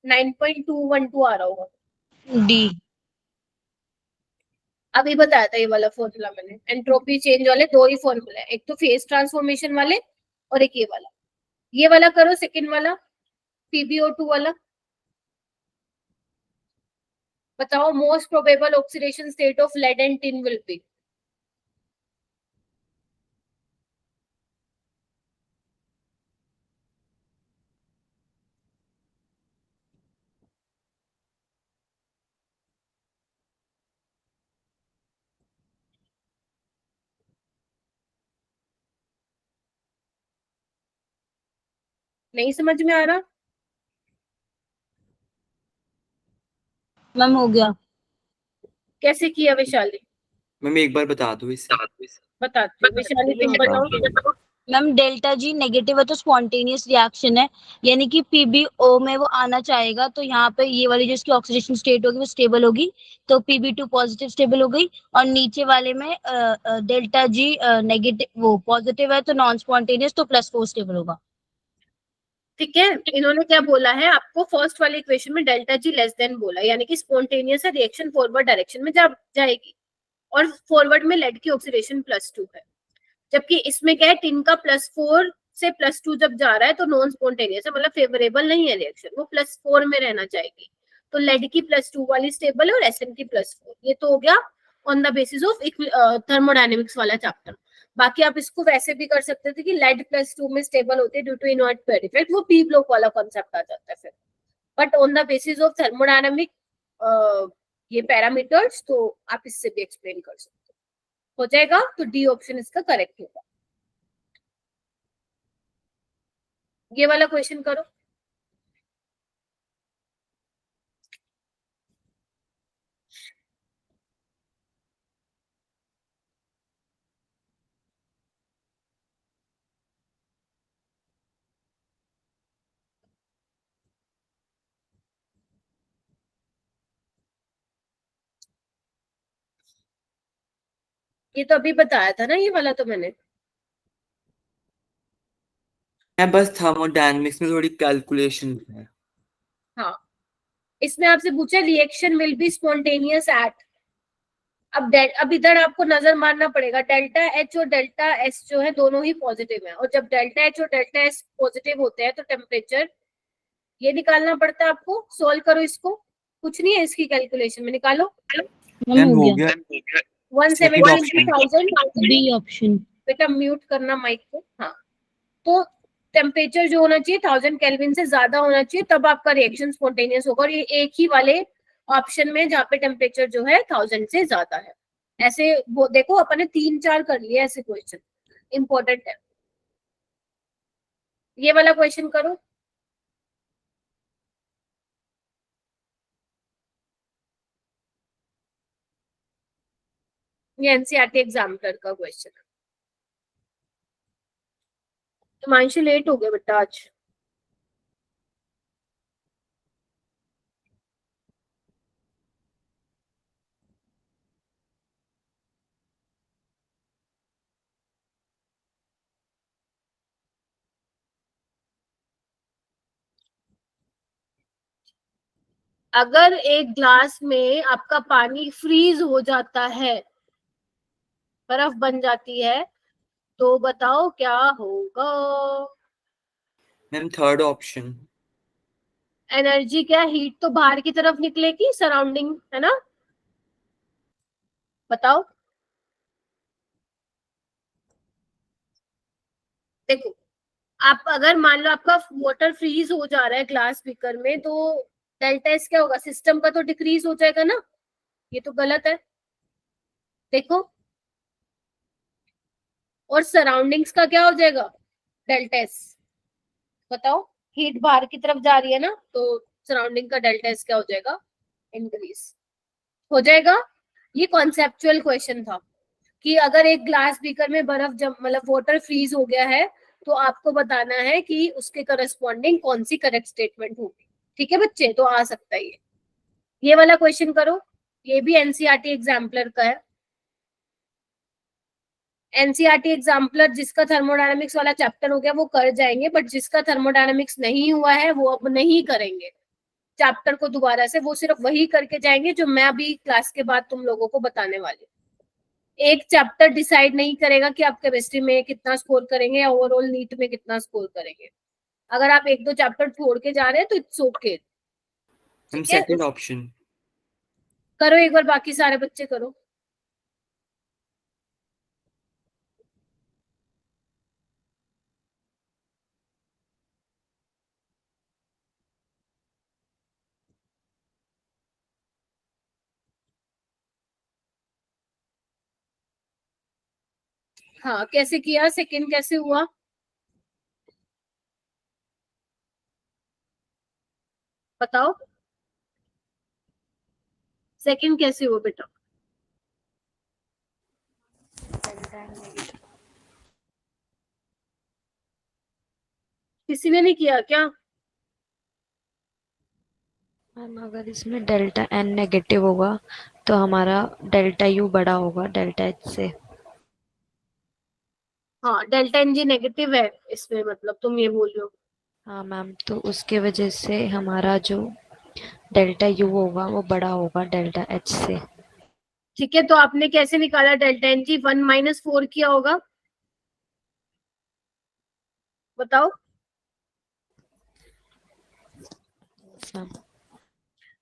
9.212 आ रहा होगा। डी। अभी बताया था ये वाला फॉर्मूला मैंने। एंट्रोपी चेंज वाले दो ही फॉर्मूला है, एक तो फेज ट्रांसफॉर्मेशन वाले और एक ये वाला। ये वाला करो, सेकंड वाला PbO2 वाला। बताओ most probable oxidation state of lead and tin will be. नहीं समझ में आ रहा? मैम हो गया। कैसे किया वैशाली? मैम एक बार बता दो इसे। बताती हूँ। वैशाली तुम बताओ। मैम डेल्टा जी नेगेटिव है तो स्पॉन्टेनियस रिएक्शन है, यानी कि पीबीओ में वो आना चाहेगा, तो यहाँ पे ये वाली जो इसकी ऑक्सीडेशन स्टेट होगी वो स्टेबल होगी, तो पीबी2 पॉजिटिव स्टेबल हो गई। और नीचे वाले में डेल्टा जी नेगेटिव वो पॉजिटिव है तो नॉन स्पॉन्टेनियस, तो +4 स्टेबल होगा। ठीक है, इन्होंने क्या बोला है आपको, फर्स्ट वाली इक्वेशन में डेल्टा जी लेस देन बोला, यानी कि स्पॉन्टेनियस है, रिएक्शन फॉरवर्ड डायरेक्शन में जाएगी, और फॉरवर्ड में लेड की ऑक्सीडेशन +2 है। जबकि इसमें क्या है, टिन का +4 से +2 जब जा रहा है तो नॉन स्पॉन्टेनियस है, मतलब फेवरेबल नहीं है रिएक्शन, वो +4 में रहना चाहेगी। तो लेड की +2 वाली स्टेबल है और एसएन की +4। ये तो हो गया on the basis of thermodynamics वाला चैप्टर। बाकी आप इसको वैसे भी कर सकते थे कि लेड +2 में स्टेबल होती है due to inert pair effect, वो पी ब्लॉक वाला कॉन्सेप्ट आ जाता है फिर। But on the basis of thermodynamic ये पैरामीटर्स, तो आप इससे भी एक्सप्लेन कर सकते हो जाएगा। तो डी ऑप्शन इसका करेक्ट होगा। ये वाला क्वेश्चन करो। ये तो अभी बताया था ना, ये वाला तो मैंने। मैं बस थर्मोडायनेमिक्स में थोड़ी कैलकुलेशन है। हाँ, इसमें आपसे पूछा reaction will be spontaneous at. अब इधर आपको नजर मारना पड़ेगा, डेल्टा एच और डेल्टा एस जो है दोनों ही पॉजिटिव है, और जब डेल्टा एच और डेल्टा एस पॉजिटिव होते हैं तो टेम्परेचर ये निकालना पड़ता है आपको। सोल्व करो इसको, कुछ नहीं है इसकी कैलकुलेशन में, निकालो। मैम हो गया। 172,000 बी ऑप्शन। बेटा म्यूट करना माइक को। हाँ, तो टेम्परेचर जो होना चाहिए 1000 केल्विन से ज्यादा होना चाहिए, तब आपका रिएक्शन स्पॉन्टेनियस होगा, और ये एक ही वाले ऑप्शन में जहाँ पे टेम्परेचर जो है 1000 से ज्यादा है। ऐसे वो देखो अपन ने 3-4 कर लिए ऐसे क्वेश्चन, इंपॉर्टेंट है। ये वाला क्वेश्चन करो। ये एनसीईआरटी एग्जामिनर का क्वेश्चन है। हिमांशु लेट हो गया बेटा आज। अगर एक ग्लास में आपका पानी फ्रीज हो जाता है, बर्फ बन जाती है, तो बताओ क्या होगा। Ma'am third option. एनर्जी क्या, हीट तो बाहर की तरफ निकलेगी, सराउंडिंग है ना। बताओ। देखो, आप अगर मान लो आपका वाटर फ्रीज हो जा रहा है ग्लास बीकर में, तो डेल्टा एस क्या होगा, सिस्टम का तो डिक्रीज हो जाएगा ना, ये तो गलत है। देखो, और सराउंडिंग्स का क्या हो जाएगा, डेल्टा एस। बताओ, हीट बाहर की तरफ जा रही है ना, तो सराउंडिंग का डेल्टा एस क्या हो जाएगा, इंक्रीज हो जाएगा। ये कॉन्सेप्चुअल क्वेश्चन था कि अगर एक ग्लास बीकर में बर्फ जम मतलब वाटर फ्रीज हो गया है, तो आपको बताना है कि उसके करस्पॉन्डिंग कौन सी करेक्ट स्टेटमेंट होगी। ठीक है बच्चे, तो आ सकता है ये वाला क्वेश्चन करो। ये भी एनसीईआरटी एग्जाम्पलर का है। एनसीईआरटी एग्जाम्पलर जिसका थर्मोडायनेमिक्स वाला चैप्टर हो गया वो कर जाएंगे, बट जिसका थर्मोडायनेमिक्स नहीं हुआ है वो अब नहीं करेंगे चैप्टर को दोबारा से, वो सिर्फ वही करके जाएंगे जो मैं अभी क्लास के बाद तुम लोगों को बताने वाली। एक चैप्टर डिसाइड नहीं करेगा कि आप केमिस्ट्री में कितना स्कोर करेंगे या ओवरऑल नीट में कितना स्कोर करेंगे। अगर आप 1-2 चैप्टर छोड़ के जा रहे हैं तो it's okay. Ma'am second option. करो एक बार, बाकी सारे बच्चे करो। हाँ, कैसे किया, सेकंड कैसे हुआ, बताओ। सेकंड कैसे हुआ बेटा। किसी ने नहीं किया क्या? मैम अगर इसमें डेल्टा एन नेगेटिव होगा तो हमारा डेल्टा यू बड़ा होगा डेल्टा एच से। हाँ, डेल्टा एन जी नेगेटिव है इसमें, मतलब तुम ये बोल रहे हो। हाँ मैम, तो उसके वजह से हमारा जो डेल्टा यू होगा वो बड़ा होगा डेल्टा एच से। ठीक है, तो आपने कैसे निकाला डेल्टा एन जी? 1 - 4 किया होगा, बताओ। मैम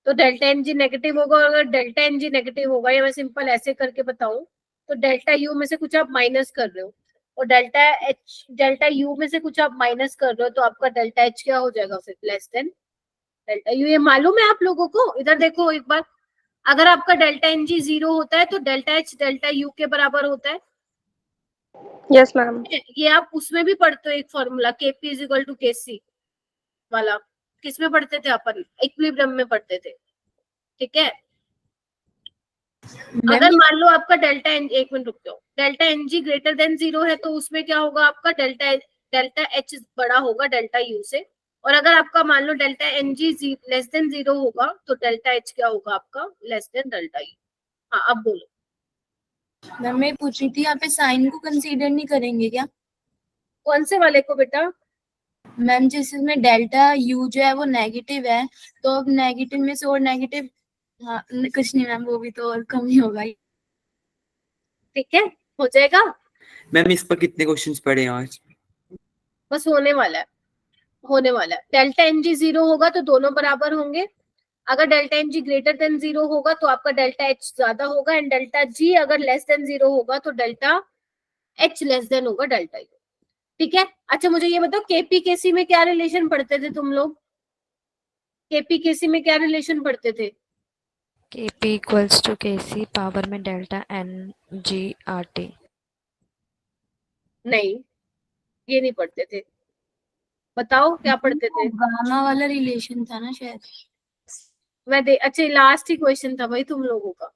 तो डेल्टा एन जी नेगेटिव होगा, और अगर डेल्टा एन जी नेगेटिव होगा, या मैं सिंपल ऐसे करके बताऊं, तो डेल्टा यू में से कुछ आप माइनस कर रहे हो, और डेल्टा यू में से कुछ आप माइनस कर रहे हो, तो आपका डेल्टा एच क्या हो जाएगा फिर? Less than delta you. ये मालूम है आप लोगों को? इधर देखो एक बार, अगर आपका डेल्टा एन जी 0 होता है तो डेल्टा एच डेल्टा यू के बराबर होता है। Yes ma'am. ये आप उसमें भी पढ़ते हो, एक formula KP is equal to KC वाला। किसमें पढ़ते थे अपन? इक्विलिब्रियम में पढ़ते थे, ठीक है। अगर मान लो आपका डेल्टा एन, एक मिनट रुक जाओ, delta N G greater than 0 है, तो उसमें क्या होगा? आपका डेल्टा एच बड़ा होगा डेल्टा यू से। और अगर आपका मान लो delta N G less than 0 होगा, तो डेल्टा एच क्या होगा आपका? Less than delta U. हाँ, अब बोलो। मैम मैं पूछ रही थी, यहाँ पे साइन को कंसीडर नहीं करेंगे क्या? कौन से वाले को बेटा? मैम जिसमें डेल्टा यू जो है वो नेगेटिव है, तो अब नेगेटिव में से और नेगेटिव, हाँ कुछ नहीं मैम, वो भी तो और कम ही होगा। ठीक है, हो जाएगा। मैम इस पर कितने क्वेश्चंस पढ़े हैं आज? बस होने वाला है, होने वाला है। डेल्टा एन जी 0 होगा तो दोनों बराबर होंगे। अगर delta N G greater than 0 होगा तो आपका डेल्टा एच ज्यादा होगा, एंड डेल्टा जी अगर लेस देन 0 होगा तो डेल्टा एच लेस देन होगा डेल्टा यू। ठीक है। अच्छा, मुझे ये बताओ, केपी केसी में क्या रिलेशन पढ़ते थे तुम लोग? केपी केसी में क्या रिलेशन पढ़ते थे? के P equals to K C power में delta N G R T. नहीं, ये नहीं पढ़ते थे। बताओ क्या पढ़ते थे? गामा वाला रिलेशन था ना शायद। अच्छा, लास्ट ही क्वेश्चन था भाई तुम लोगों का।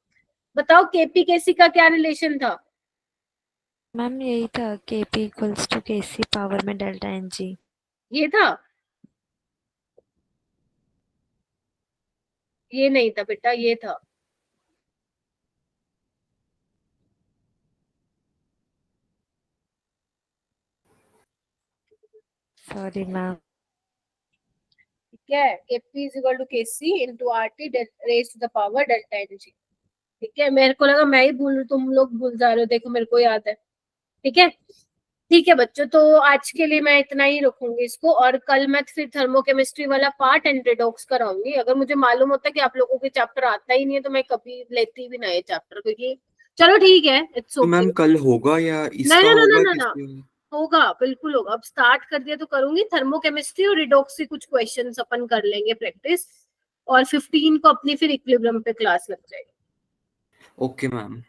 बताओ केपी केसी का क्या रिलेशन था? मैम यही था, के P equals to K C power में डेल्टा एन जी। ये था? ये नहीं था बेटा, ये था। Sorry ma'am. ठीक है, KP is equal to KC into R T raise to the power delta N G. ठीक है, मेरे को लगा मैं ही भूल, तुम लोग भूल जा रहे हो, देखो मेरे को याद है। ठीक है, ठीक है बच्चों, तो आज के लिए मैं इतना ही रखूंगी इसको, और कल मैं फिर थर्मोकेमिस्ट्री वाला पार्ट एंड रिडॉक्स कराऊंगी। अगर मुझे मालूम होता है कि आप लोगों के चैप्टर आता ही नहीं है तो मैं कभी लेती भी ना ये चैप्टर, क्योंकि चलो ठीक है, इट्स तो ओके। मैम कल होगा या नहीं इसका ना ना ना होगा ना ना, किसी? होगा, बिल्कुल होगा। अब स्टार्ट कर दिया तो करूंगी। थर्मोकेमिस्ट्री और रिडॉक्स के कुछ क्वेश्चंस अपन कर लेंगे प्रैक्टिस, और 15 को अपनी फिर इक्विलिब्रियम पे क्लास लग जाएगी। Okay ma'am.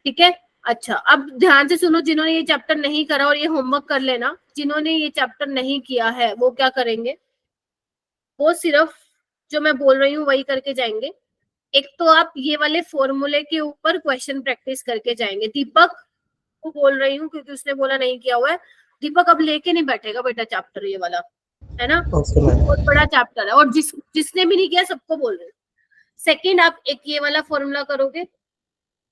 ठीक है। अच्छा, अब ध्यान से सुनो, जिन्होंने ये चैप्टर नहीं करा और ये होमवर्क कर लेना, जिन्होंने ये चैप्टर नहीं किया है वो क्या करेंगे? वो सिर्फ जो मैं बोल रही हूँ वही करके जाएंगे। एक तो आप ये वाले फॉर्मूले के ऊपर क्वेश्चन प्रैक्टिस करके जाएंगे। दीपक को बोल रही हूँ क्योंकि उसने बोला नहीं किया हुआ है। दीपक अब लेके नहीं बैठेगा बेटा चैप्टर ये वाला, है ना? बहुत बड़ा चैप्टर है, और जिसने भी नहीं किया सबको बोल रही हूँ। सेकेंड, आप एक ये वाला फॉर्मूला करोगे,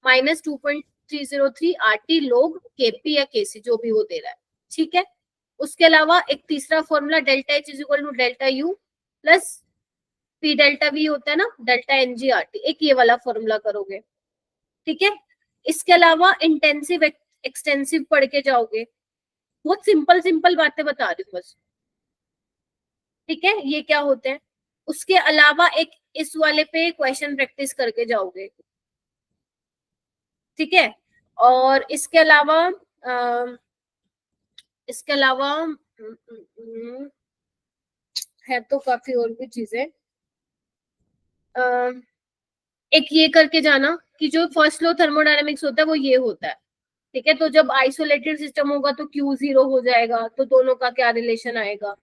-2.303 RT log KP या KC, जो भी वो दे रहा है। ठीक है। उसके अलावा एक तीसरा formula delta H is equal to delta U plus P delta V होता है ना, डेल्टा NG/RT, एक ये वाला फॉर्मूला करोगे। ठीक है। इसके अलावा इंटेंसिव एक्सटेंसिव पढ़ के जाओगे। बहुत सिंपल सिंपल बातें बता रही हूँ बस। ठीक है, ये क्या होते हैं। उसके अलावा एक इस वाले पे क्वेश्चन प्रैक्टिस करके जाओगे। ठीक है। और इसके अलावा है तो काफी और भी चीजें। एक ये करके जाना कि जो फर्स्ट लॉ थर्मोडायनेमिक्स होता है वो ये होता है। ठीक है, तो जब आइसोलेटेड सिस्टम होगा तो Q 0 हो जाएगा, तो दोनों का क्या रिलेशन आएगा,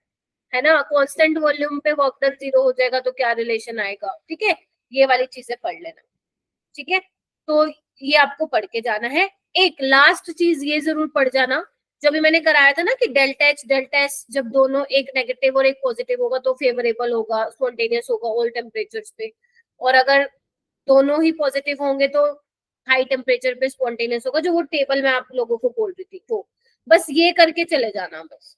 है ना? कांस्टेंट वॉल्यूम पे वर्क डन 0 हो जाएगा तो क्या रिलेशन आएगा। ठीक है, ये वाली चीजें पढ़ लेना। ठीक है, तो ये आपको पढ़ के जाना है। एक लास्ट चीज ये जरूर पढ़ जाना जब भी मैंने कराया था ना कि डेल्टा एच डेल्टा एस, जब दोनों एक नेगेटिव और एक पॉजिटिव होगा तो फेवरेबल होगा, स्पॉन्टेनियस होगा ऑल टेम्परेचर्स पे, और अगर दोनों ही पॉजिटिव होंगे तो हाई टेम्परेचर पे स्पॉन्टेनियस होगा, जो वो टेबल में आप लोगों को बोल रही थी वो। बस ये करके चले जाना। बस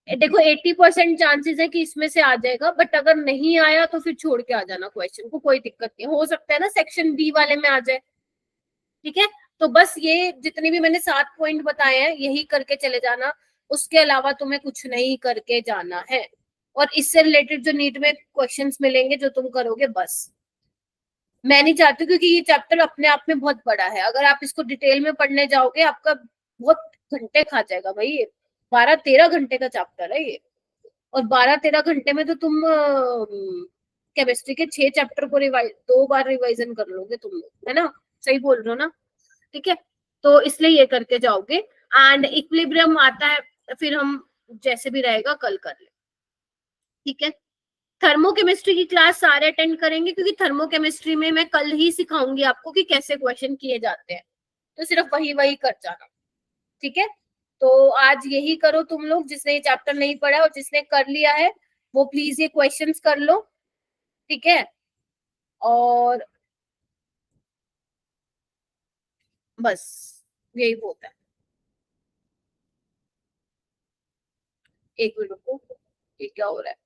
देखो 80% चांसेस है कि इसमें से आ जाएगा, बट अगर नहीं आया तो फिर छोड़ के आ जाना क्वेश्चन को, कोई दिक्कत नहीं, हो सकता है ना सेक्शन बी वाले में आ जाए। ठीक है, तो बस ये जितने भी मैंने 7 पॉइंट बताए हैं यही करके चले जाना, उसके अलावा तुम्हें कुछ नहीं करके जाना है। और इससे रिलेटेड जो नीट में क्वेश्चंस मिलेंगे जो तुम करोगे, बस मैं नहीं चाहती, क्योंकि ये चैप्टर अपने आप में बहुत बड़ा है, अगर आप इसको डिटेल में पढ़ने जाओगे आपका बहुत घंटे खा जाएगा भाई। ये 12-13 घंटे का चैप्टर है ये, और 12-13 घंटे में तो तुम केमिस्ट्री के 6 चैप्टर को 2 बार रिवाइजन कर लोगे तुम लोग, है ना? सही बोल रहे हो ना? ठीक है, तो इसलिए ये करके जाओगे। एंड इक्विलिब्रियम आता है, फिर हम जैसे भी रहेगा कल कर ले। ठीक है, थर्मोकेमिस्ट्री की क्लास सारे अटेंड करेंगे, क्योंकि थर्मोकेमिस्ट्री में मैं कल ही सिखाऊंगी आपको कि कैसे क्वेश्चन किए जाते हैं, तो सिर्फ वही कर जाना। ठीक है, तो आज यही करो तुम लोग, जिसने ये चैप्टर नहीं पढ़ा और जिसने कर लिया है वो प्लीज ये क्वेश्चंस कर लो। ठीक है, और बस यही होता है। एक मिनट रुको, ये क्या हो रहा है?